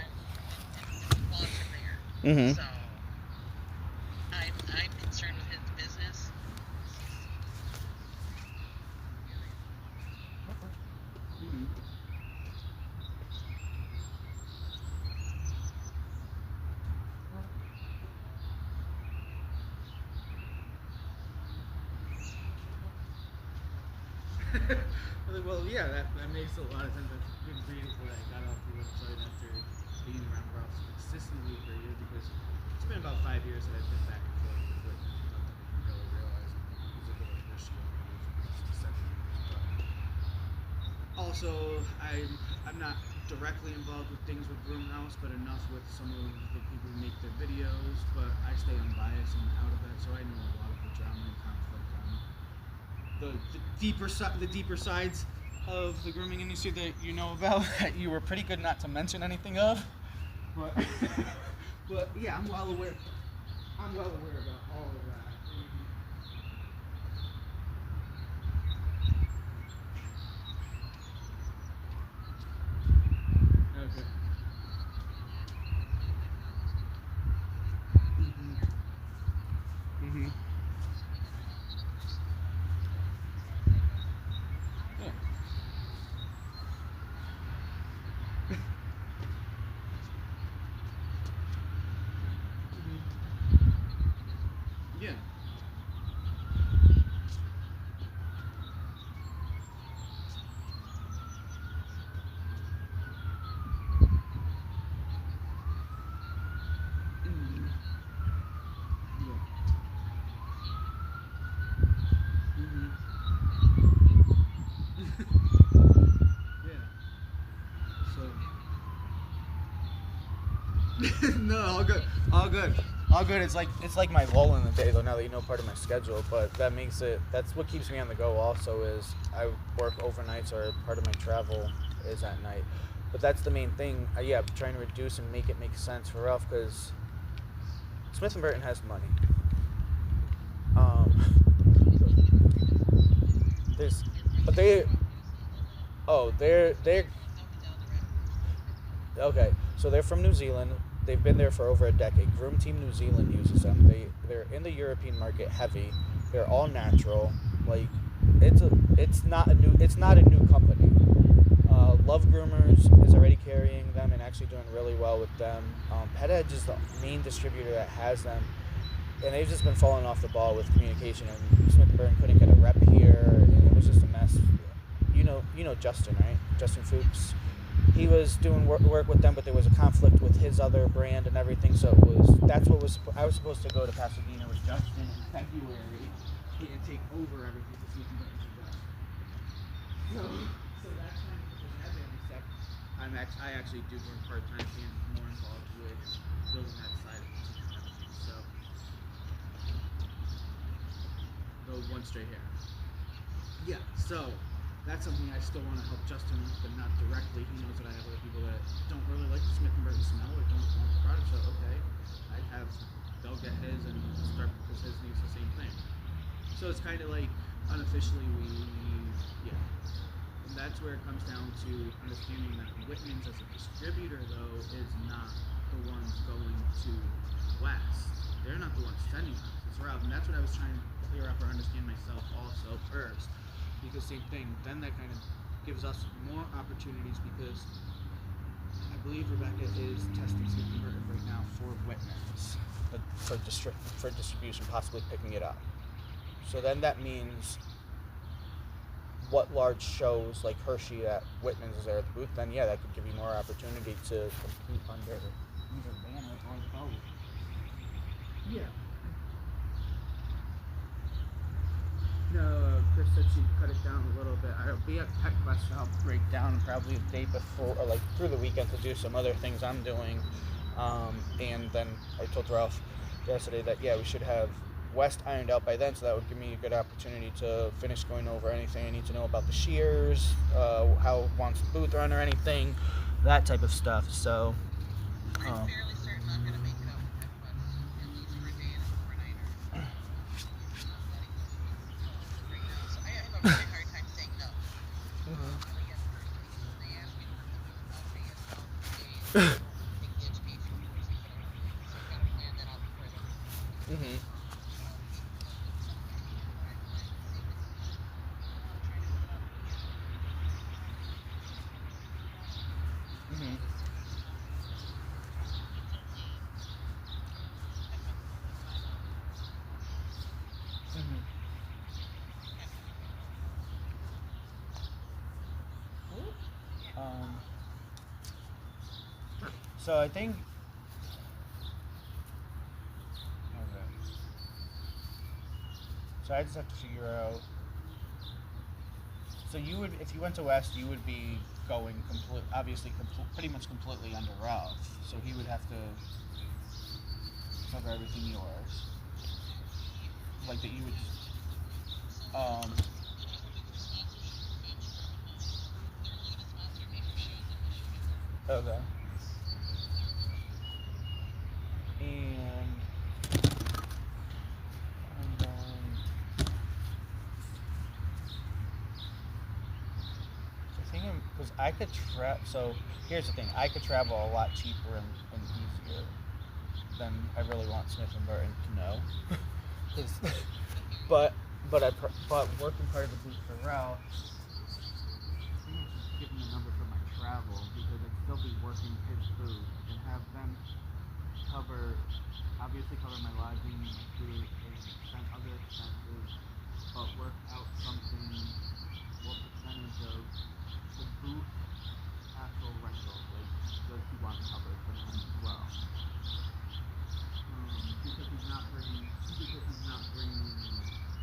Speaker 3: we've gone from there.
Speaker 2: Mhm.
Speaker 3: So I'm concerned with his business.
Speaker 2: Mhm. Well, yeah, that makes a lot of sense. That's been great what I got off your website after being around Ralph consistently for a year because it's been about 5 years that I've been back and forth with it without them even really realizing it. It was a little initiating with 7 years. But also, I'm not directly involved with things with Broomhouse, but enough with some of the people who make their videos. But I stay unbiased and out of that, so I know a lot of the drama and conflict on the deeper sides of the grooming industry that you know about that you were pretty good not to mention anything of. But but yeah, I'm well aware. I'm well aware about all of that. Okay. Mhm. Mhm.
Speaker 3: So we have our own little personal
Speaker 2: Yeah. Mhm. Yeah. Mhm. Yeah. Mhm. Yeah. So. No, all good. All good. All good. It's like my lull in the day though. Now that you know part of my schedule, but that's what keeps me on the go. Also, is I work overnights or part of my travel is at night. But that's the main thing. Yeah, I'm trying to reduce and make it make sense for Ralph because Smith and Burton has money. There's, but they, oh, they're
Speaker 3: No, he's out of the rabbit hole.
Speaker 1: Okay, so they're from New Zealand. They've been there for over a decade. Groom Team New Zealand uses them. They're in the European market heavy. They're all natural. Like it's not a new company. Love Groomers is already carrying them and actually doing really well with them. Pet Edge is the main distributor that has them, and they've just been falling off the ball with communication. And Smith and Burton couldn't get a rep here, and it was just a mess. You know Justin, right? Justin Fuchs. He was doing work with them, but there was a conflict with his other brand and everything. So I was supposed to go to Pasadena with Justin in February.
Speaker 2: He didn't take over everything to Smith and Burton success. So that's kind of the happening. Except I actually do work part time and more involved with building that side of the so the one straight hair. Yeah, so that's something I still want to help Justin with, but not directly. He knows that I have other people that don't really like the Smith & Burton smell or don't want the product, so okay, they'll get his and start because his needs the same thing. So it's kind of like unofficially yeah. And that's where it comes down to understanding that Whitman's as a distributor though is not the ones going to West. They're not the ones sending us. It's Rob, and that's what I was trying to clear up or understand myself also first. Because same thing, then that kind of gives us more opportunities because I believe Rebecca is testing Smith & Burton right now for Whitman's.
Speaker 1: For distribution, possibly picking it up. So then that means what large shows like Hershey at Whitman's is there at the booth, then yeah, that could give you more opportunity to compete under either banner or both.
Speaker 2: Yeah. No, Chris said she'd cut it down a little bit. I'll be at Pet Quest. I'll break down probably a day before,
Speaker 1: or like through the weekend to do some other things I'm doing. And then I told Ralph yesterday that yeah, we should have West ironed out by then, so that would give me a good opportunity to finish going over anything I need to know about the shears, how wants the booth run or anything, that type of stuff. So
Speaker 3: I'm fairly certain I'm going to make it out with Pet Quest, at least for a day and an overnighter. Right now, so I have a really hard time saying no. But again, personally, they asked me to work the booth, I'll pay it all the days. Take the education course, so I've got to plan that out before I go.
Speaker 1: So I think. Okay. So I just have to figure out. So you would, if you went to West, you would be going pretty much completely under Ralph. So he would have to cover everything yours. Like that you would. Okay. Because I could so here's the thing, I could travel a lot cheaper and easier than I really want Smith and Burton to know. but working part of the booth for Ralph, I'm just giving the number for my travel because I'd still be working his booth and have them obviously cover my lodging, my food, and other expenses, but work out something, what percentage of the booth actual rental, like, does he want covered for him as well? Because he's not bringing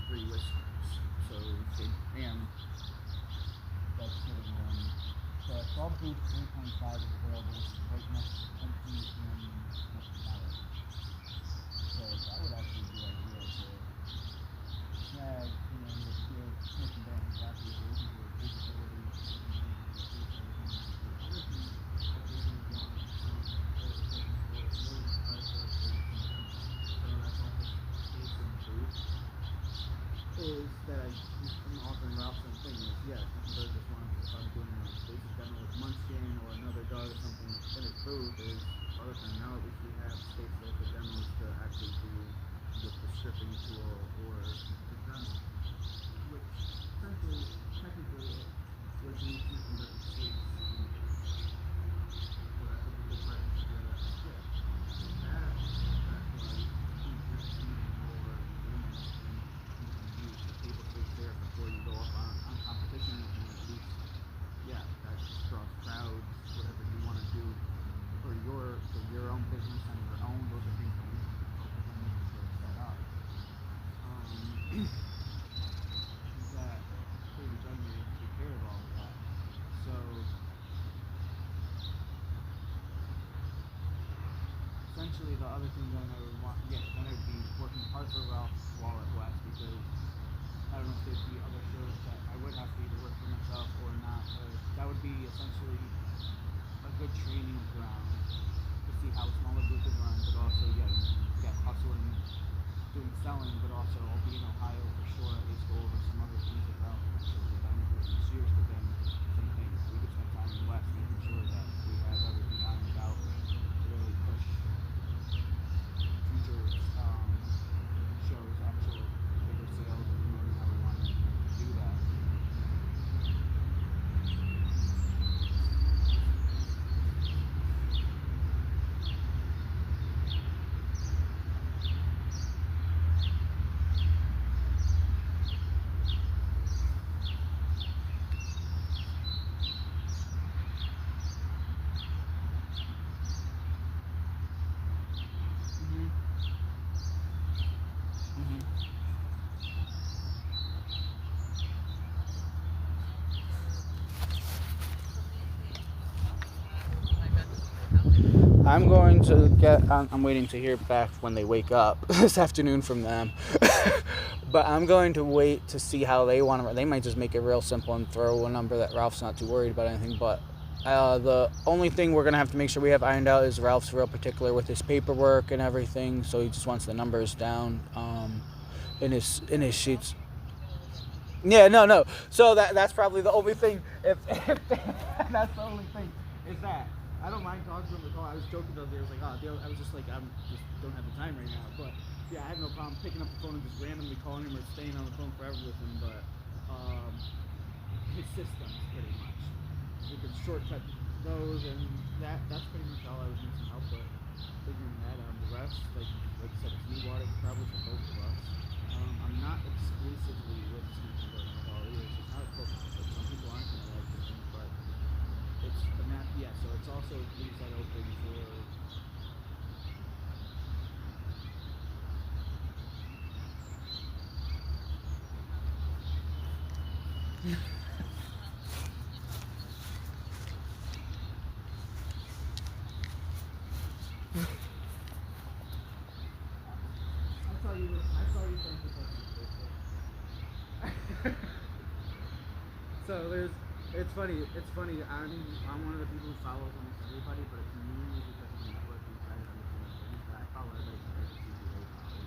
Speaker 1: 3 listeners, so and that's sort of so a 12 booth 3.5 is available, which is right next to empty and Valley. So that would actually be ideal to snag, with Smith and Burton exactly what we're looking for, visibility. Is
Speaker 2: that I'm offering Ralph something is, yeah, Bird just wants, if I'm doing a basic demo with Munchkin or another dog or something in his booth, is other than now at least we have space there for demos to actually do with the stripping tool or the demo, which essentially, technically, would be something that the space. So that's a good partnership there. That's yeah. That's use the table stakes there before you go up on competition, and at least, yeah, that draws crowds, whatever you want to do for your own business and your own, those are things that we can set up. That pretty generally take care of all of that. So essentially the other thing that I would want, yeah, then I'd be working hard for Ralph Wallet West, because I don't know if there'd be other shows that I would have to either work for myself or not. That would be essentially a good training ground to see how smaller booths run, but also, yeah, you can get hustling, doing selling, but also I'll be in Ohio for sure, at least go over some other things with Ralph. So if I'm doing this years, but then same thing, we could spend time in the West making sure that we have everything ironed out to really push future shows, actual bigger sales, and learning how we want to do that.
Speaker 1: I'm going to get. I'm waiting to hear back when they wake up this afternoon from them. But I'm going to wait to see how they want to. They might just make it real simple and throw a number that Ralph's not too worried about anything. But the only thing we're gonna have to make sure we have ironed out is Ralph's real particular with his paperwork and everything. So he just wants the numbers down in his sheets. Yeah, no. So that's probably the only thing. If that's the only thing is that. I don't mind talking to him at all. I was joking though. I was like, I was just like, I'm just don't have the time right now. But yeah, I have no problem picking up the phone and just randomly calling him or staying on the phone forever with him. But his systems pretty much. We can shortcut those, and that's pretty much all I was need some help with. Figuring that out. The rest, like I said, it's new water probably for both of us. I'm not exclusively with Sneaky at all either. So it's not a focus. Like some people aren't gonna like this thing, but it's the map, yeah, so it's also leaves that open for I saw you think So it's funny, I'm one of the people who follows almost everybody, but it's mainly because of the network we try to understand things, but I follow everybody because I see who they follow.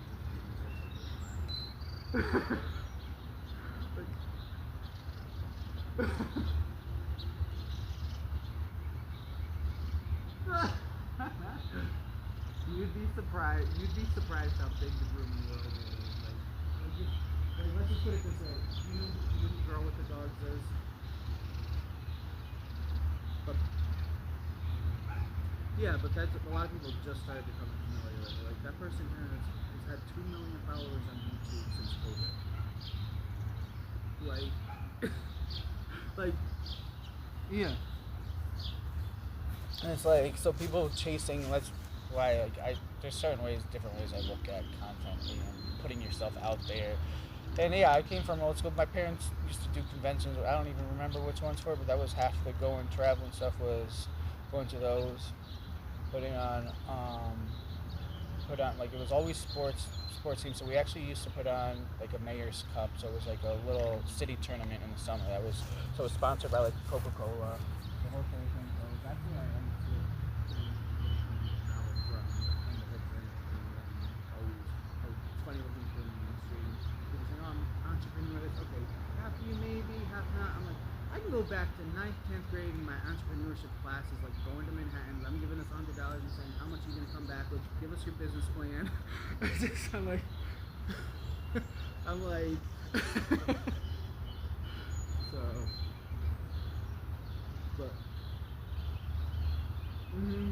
Speaker 1: You'd be surprised how big the grooming world is. Like let's just put it this way. You girl with the dogs is. But yeah, but that's a lot of people just started becoming familiar with it. Like that person here has had 2 million followers on YouTube since COVID. Like yeah. And it's like, so people chasing, that's why there's certain ways, different ways I look at content and putting yourself out there. And yeah, I came from old school. My parents used to do conventions. I don't even remember which ones for, but that was half the going, traveling stuff was going to those, putting on, like it was always sports teams. So we actually used to put on like a Mayor's Cup. So it was like a little city tournament in the summer. It was sponsored by like Coca-Cola. The whole thing. So that's where I am too. It's funny looking for the mainstream. People say, oh, I'm an entrepreneur.
Speaker 2: go back to 9th, 10th grade in my entrepreneurship classes, like going to Manhattan, them giving us $100 and saying, how much are you going to come back with? Give us your business plan. I'm like, so, but, mm-hmm.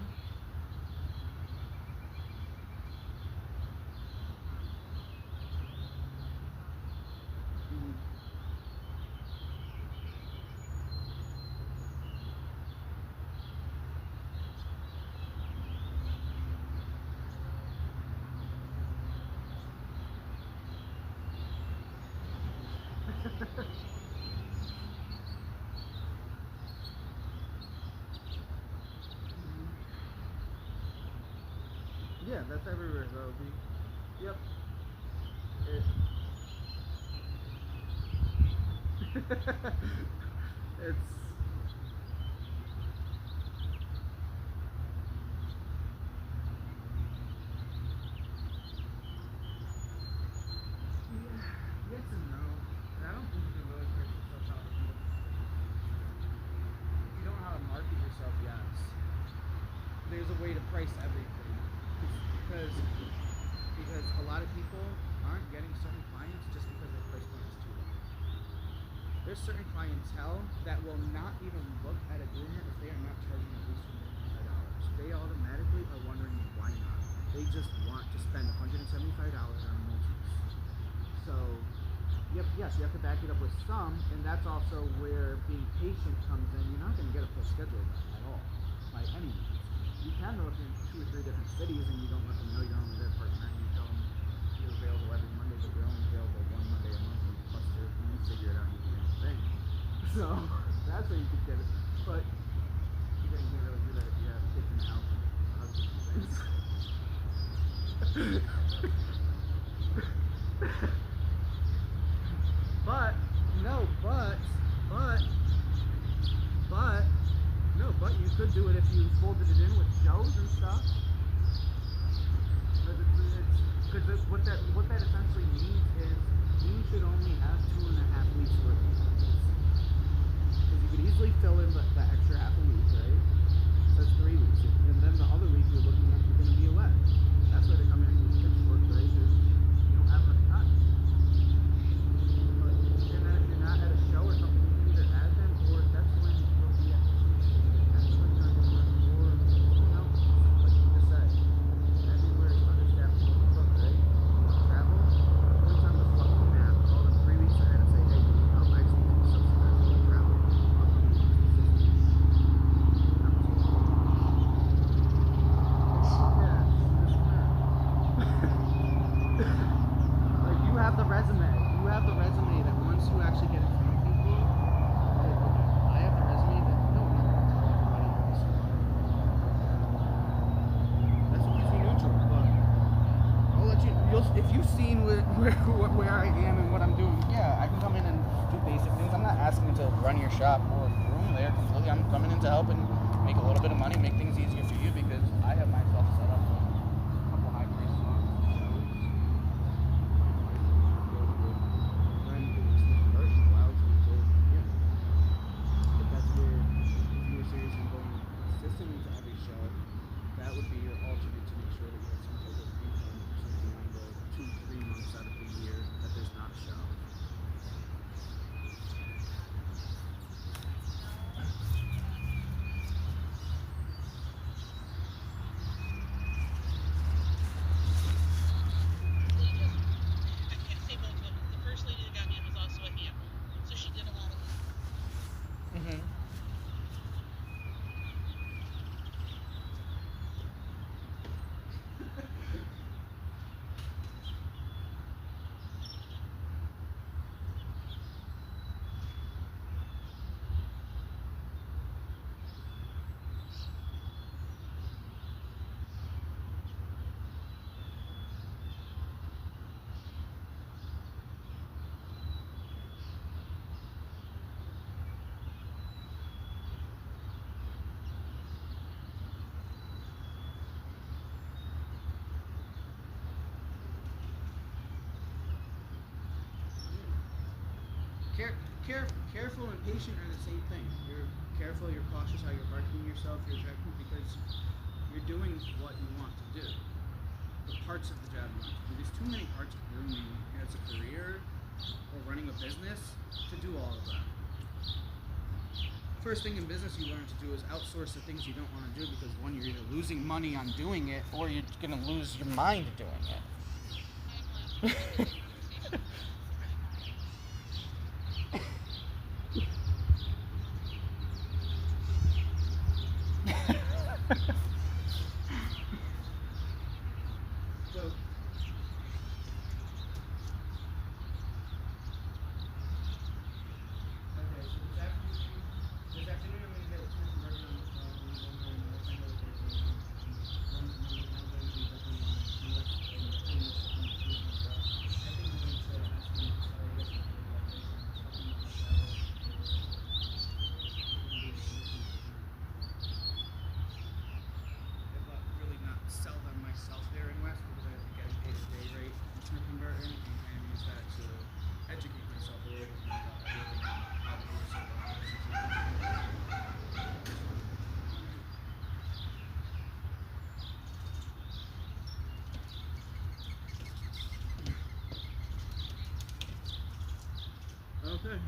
Speaker 2: Yeah, that's everywhere though. Yep. It's yes and no. I don't think you can really price yourself out. If you don't know how to market yourself, yes. There's a way to price everything. Because a lot of people aren't getting certain clients just because their price point is too low. There's certain clientele that will not even look at a agreement if they are not charging at least $175. They automatically are wondering why not. They just want to spend $175 on multis. So, yes, you have to back it up with some, and that's also where being patient comes in. You're not going to get a full schedule at all, by any means. You can though if you're in 2 or 3 different cities and you don't let them know you're only there part-time. You tell them you're available every Monday, but you're only available 1 Monday a month, and you cluster and you figure it out and you do your own thing. So that's how you could get it. But you can't really do that if you have kids in the house and husbands and things. But you could do it if you folded it in with shows and stuff. Because what that essentially means is you should only have 2.5 weeks worth of practice. Because you could easily fill in the extra half a week, right? So that's 3 weeks. And then the other week you're looking at you're going to be away. That's why they come in and get short, right? You don't have enough time. And then if you're not at a show or something, you can either add them or that's when you'll be at the if you've seen where I am and what I'm doing, yeah, I can come in and do basic things. I'm not asking to run your shop or room there completely. I'm coming in to help and make a little bit of money, make things easier for you because I have myself set up for a couple high price songs. If that's where, if you were serious in going consistently to every show, that would be your alternate to make sure that you have some type of income or something on the 2-3 months out of the year that there's not a show. Careful and patient are the same thing. You're careful, you're cautious how you're marketing yourself, you're checking because you're doing what you want to do. The parts of the job you want to do. There's too many parts of grooming as a career or running a business to do all of that. First thing in business you learn to do is outsource the things you don't want to do because one, you're either losing money on doing it or you're gonna lose your mind doing it. So okay, so this afternoon I'm gonna get a chance to work on one more thing that we're working on. One going to be definitely unless I think I'm going to ask them to start getting a little bit later and stuff in the travel. Really not sell them myself there in West because I have to get paid a day rate in Smith and Burton and use that to educate myself a little bit more about everything and how to do certain Okay.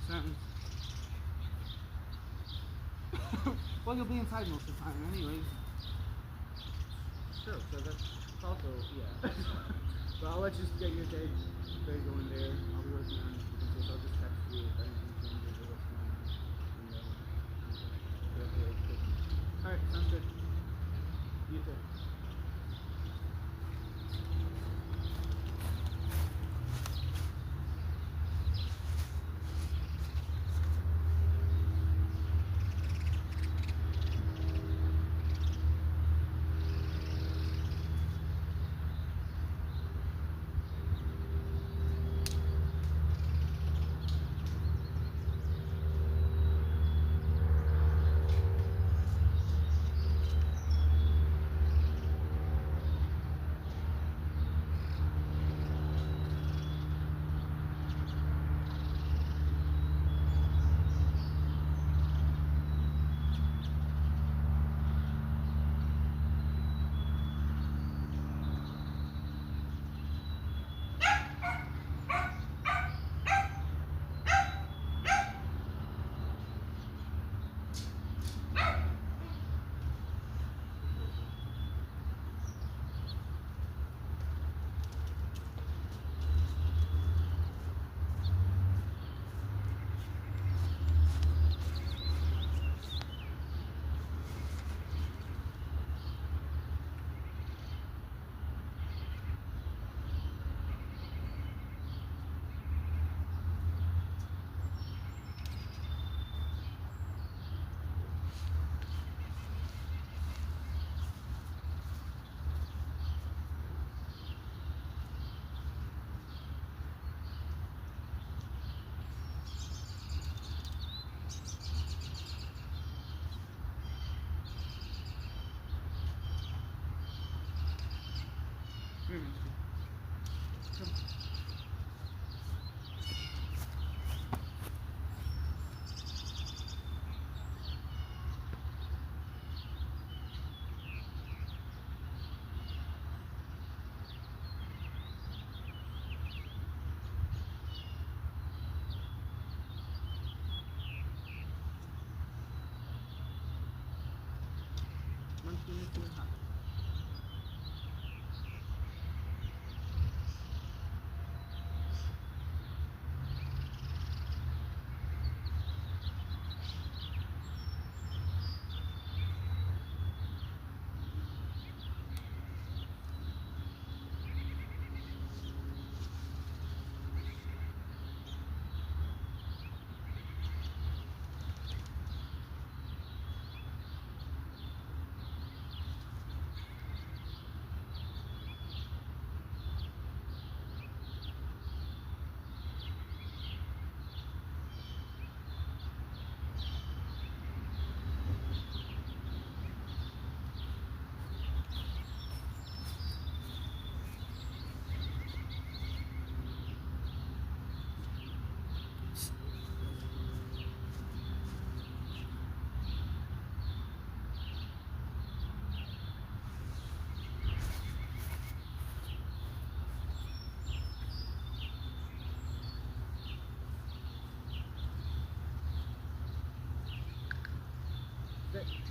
Speaker 2: Sounds. Well, you'll be inside most of the time, anyways. Sure. So that's also So I'll let you get your day going there. I'll be working on so I'll just text you if anything changes or what's going on. And all right. Sounds good. You too.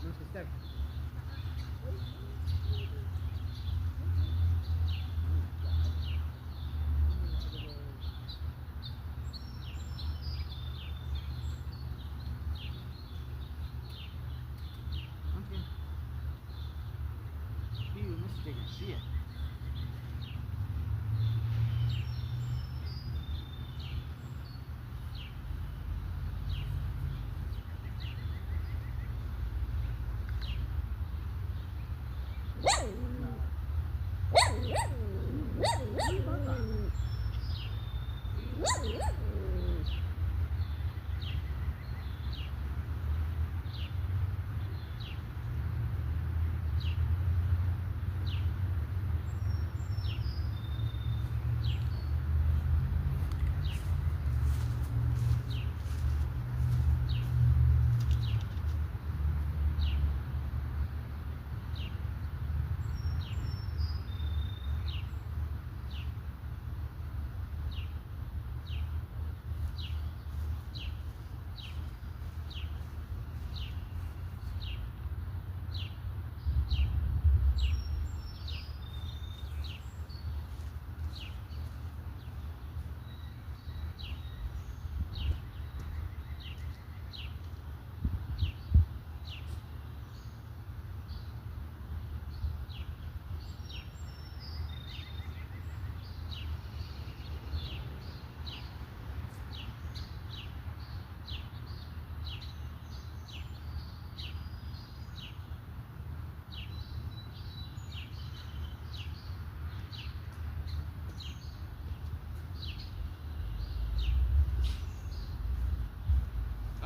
Speaker 2: Where's the step? Okay. You must take a shit.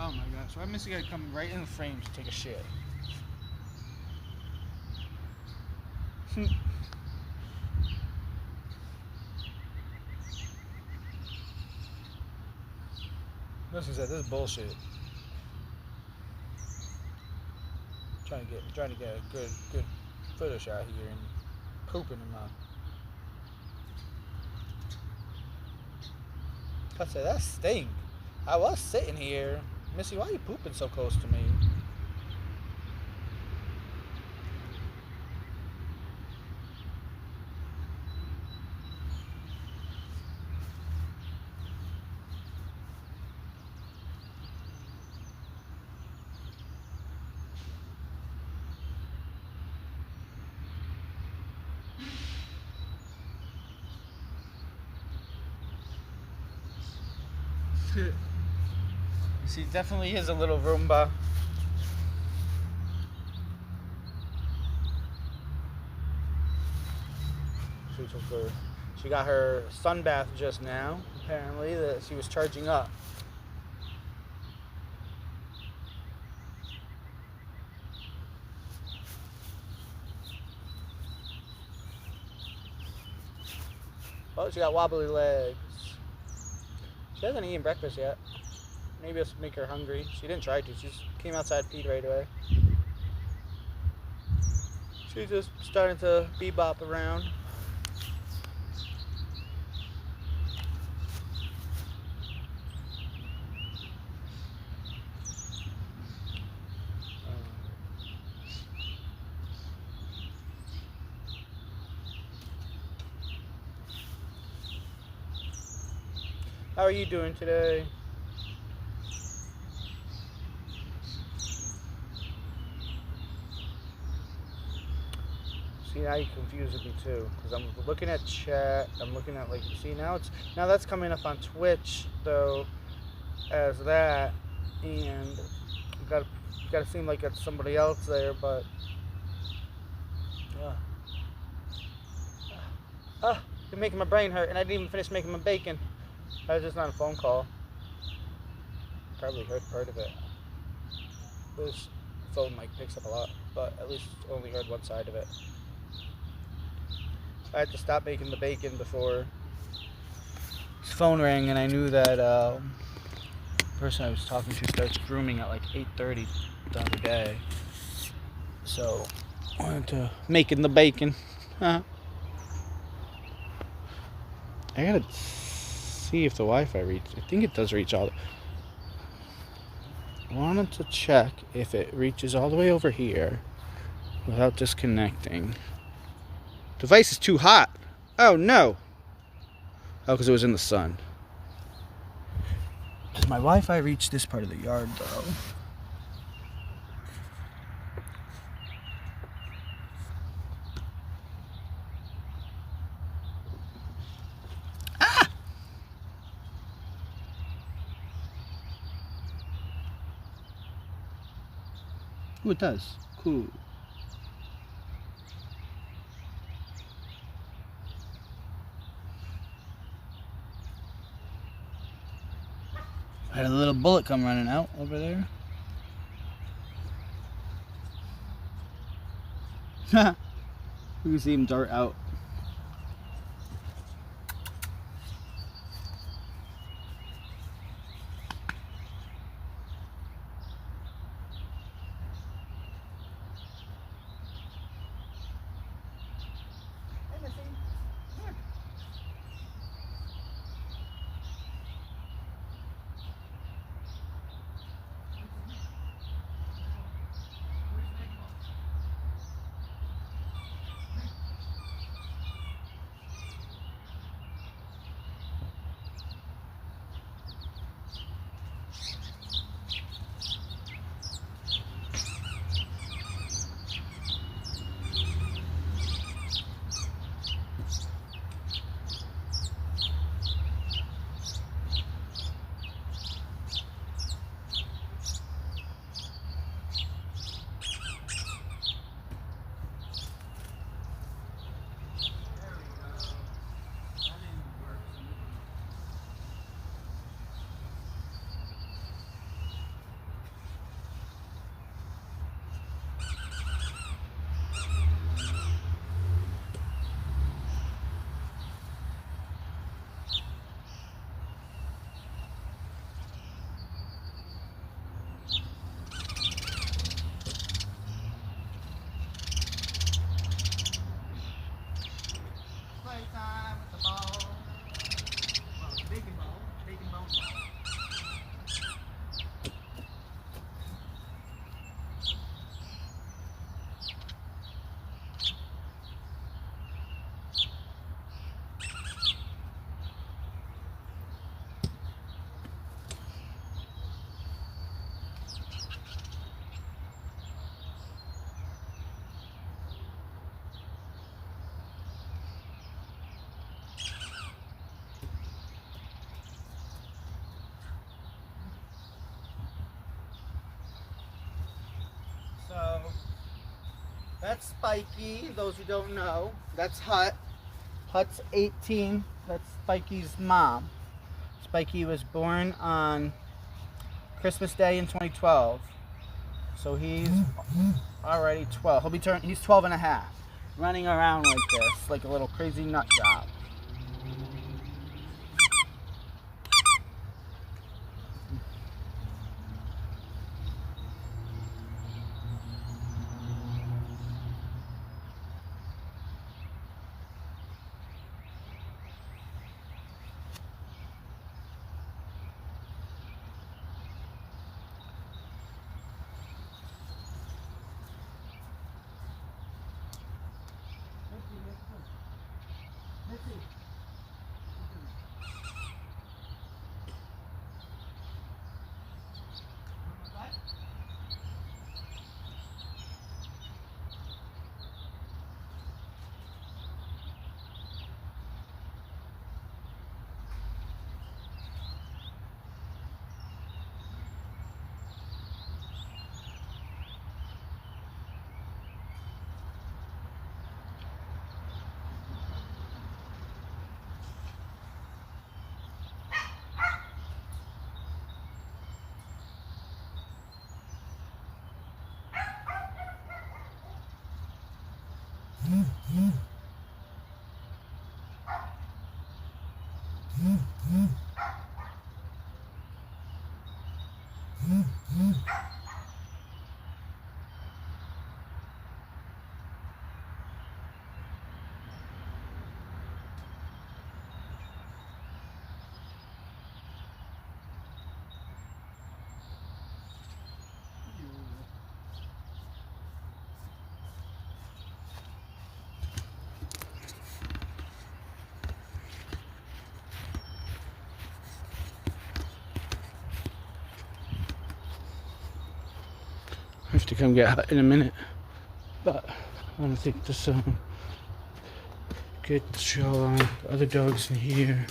Speaker 1: Oh my gosh, why Missy gotta come right in the frame to take a shit? Missy said this is bullshit. Trying to get a good photo shot here and pooping in my. I said that stink. I was sitting here. Missy, why are you pooping so close to me? She definitely is a little Roomba. She got her sun bath just now, apparently, that she was charging up. Oh, she got wobbly legs. She hasn't eaten breakfast yet. Maybe it'll make her hungry. She didn't try to. She just came outside, peed right away. She's just starting to bebop around. How are you doing today? See, now you confused me too, because I'm looking at chat. I'm looking at see now that's coming up on Twitch though, as that, and got to seem like it's somebody else there, but you're making my brain hurt, and I didn't even finish making my bacon. I was just on a phone call. Probably heard part of it. This phone mic picks up a lot, but at least only heard one side of it. I had to stop making the bacon before his phone rang, and I knew that the person I was talking to starts grooming at like 8:30 the other day. So I went to making the bacon. I gotta see if the Wi-Fi reaches. I think it does reach all. I wanted to check if it reaches all the way over here without disconnecting. Device is too hot. Oh no. Oh, because it was in the sun. Does my Wi-Fi reach this part of the yard though? Oh, it does. Cool. I had a little bullet come running out over there. You can see him dart out. Playtime with the ball. Well, bacon ball. Bacon bone ball. So that's Spiky, those who don't know. That's Hut. Hut's 18. That's Spiky's mom. Spiky was born on Christmas Day in 2012. So he's already 12. He's 12 and a half. Running around like this, like a little crazy nut job.
Speaker 2: have to come get Hut in a minute. But I want to take this get the shawl on. The other dog's in here.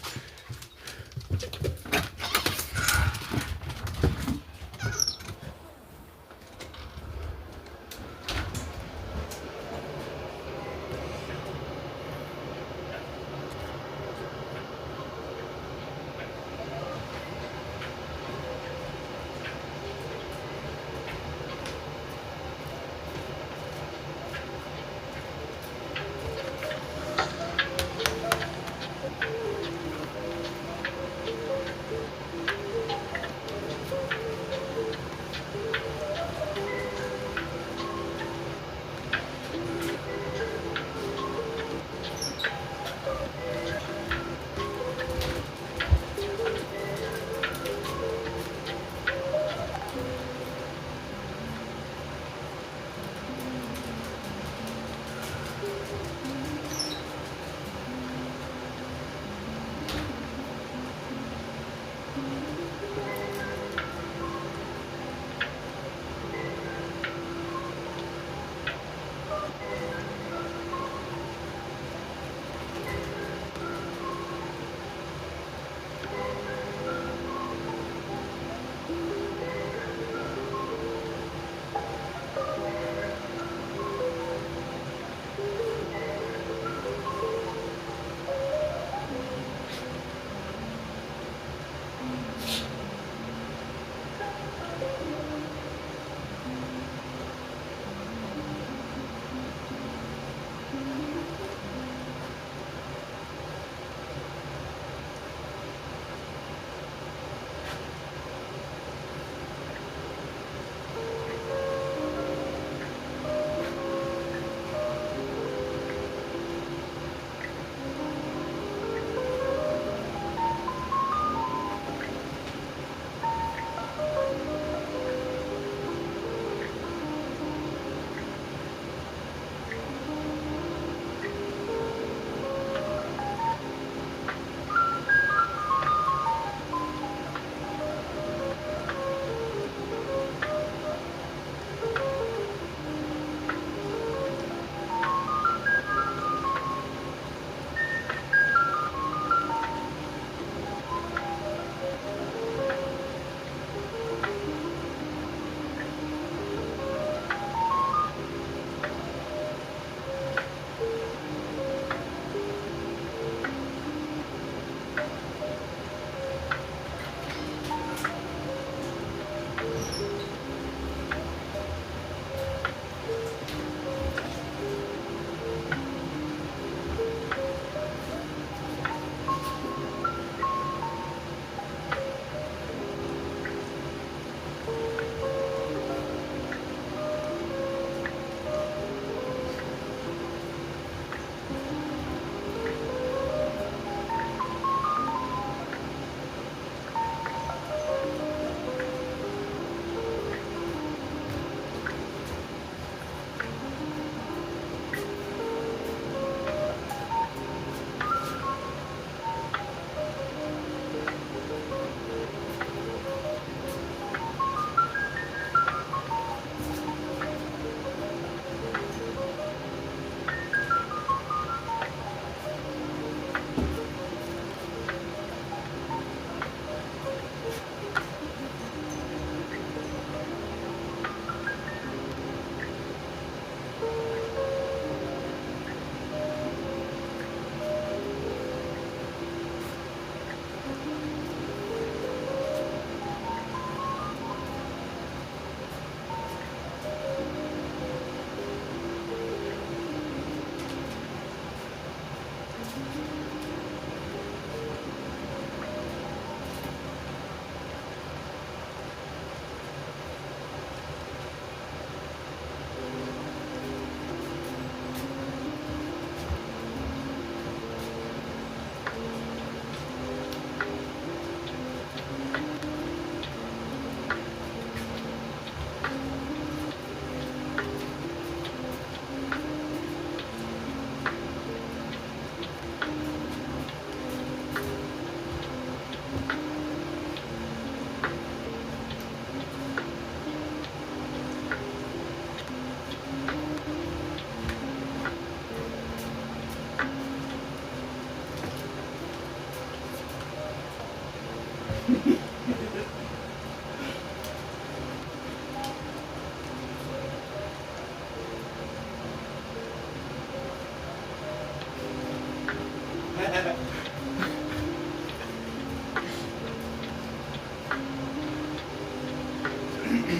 Speaker 2: Okay,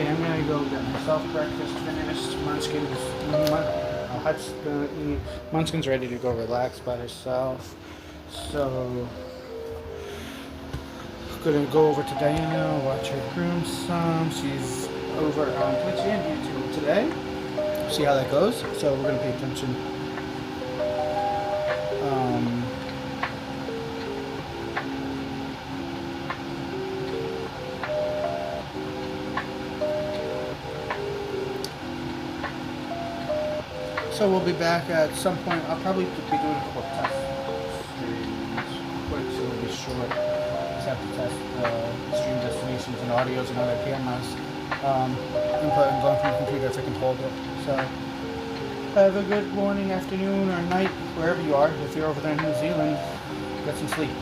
Speaker 2: I'm gonna go get myself breakfast finished. Munchkin's ready to go relax by herself. So, gonna go over to Diana, watch her groom some. She's over on Twitch and YouTube today. See how that goes. So we're gonna pay attention. So we'll be back at some point. I'll probably be doing a couple of test streams, quick, so it'll be short. Just have to test the stream destinations and audios and other cameras. Input and going from the computer if I can hold it. So have a good morning, afternoon, or night, wherever you are. If you're over there in New Zealand, get some sleep.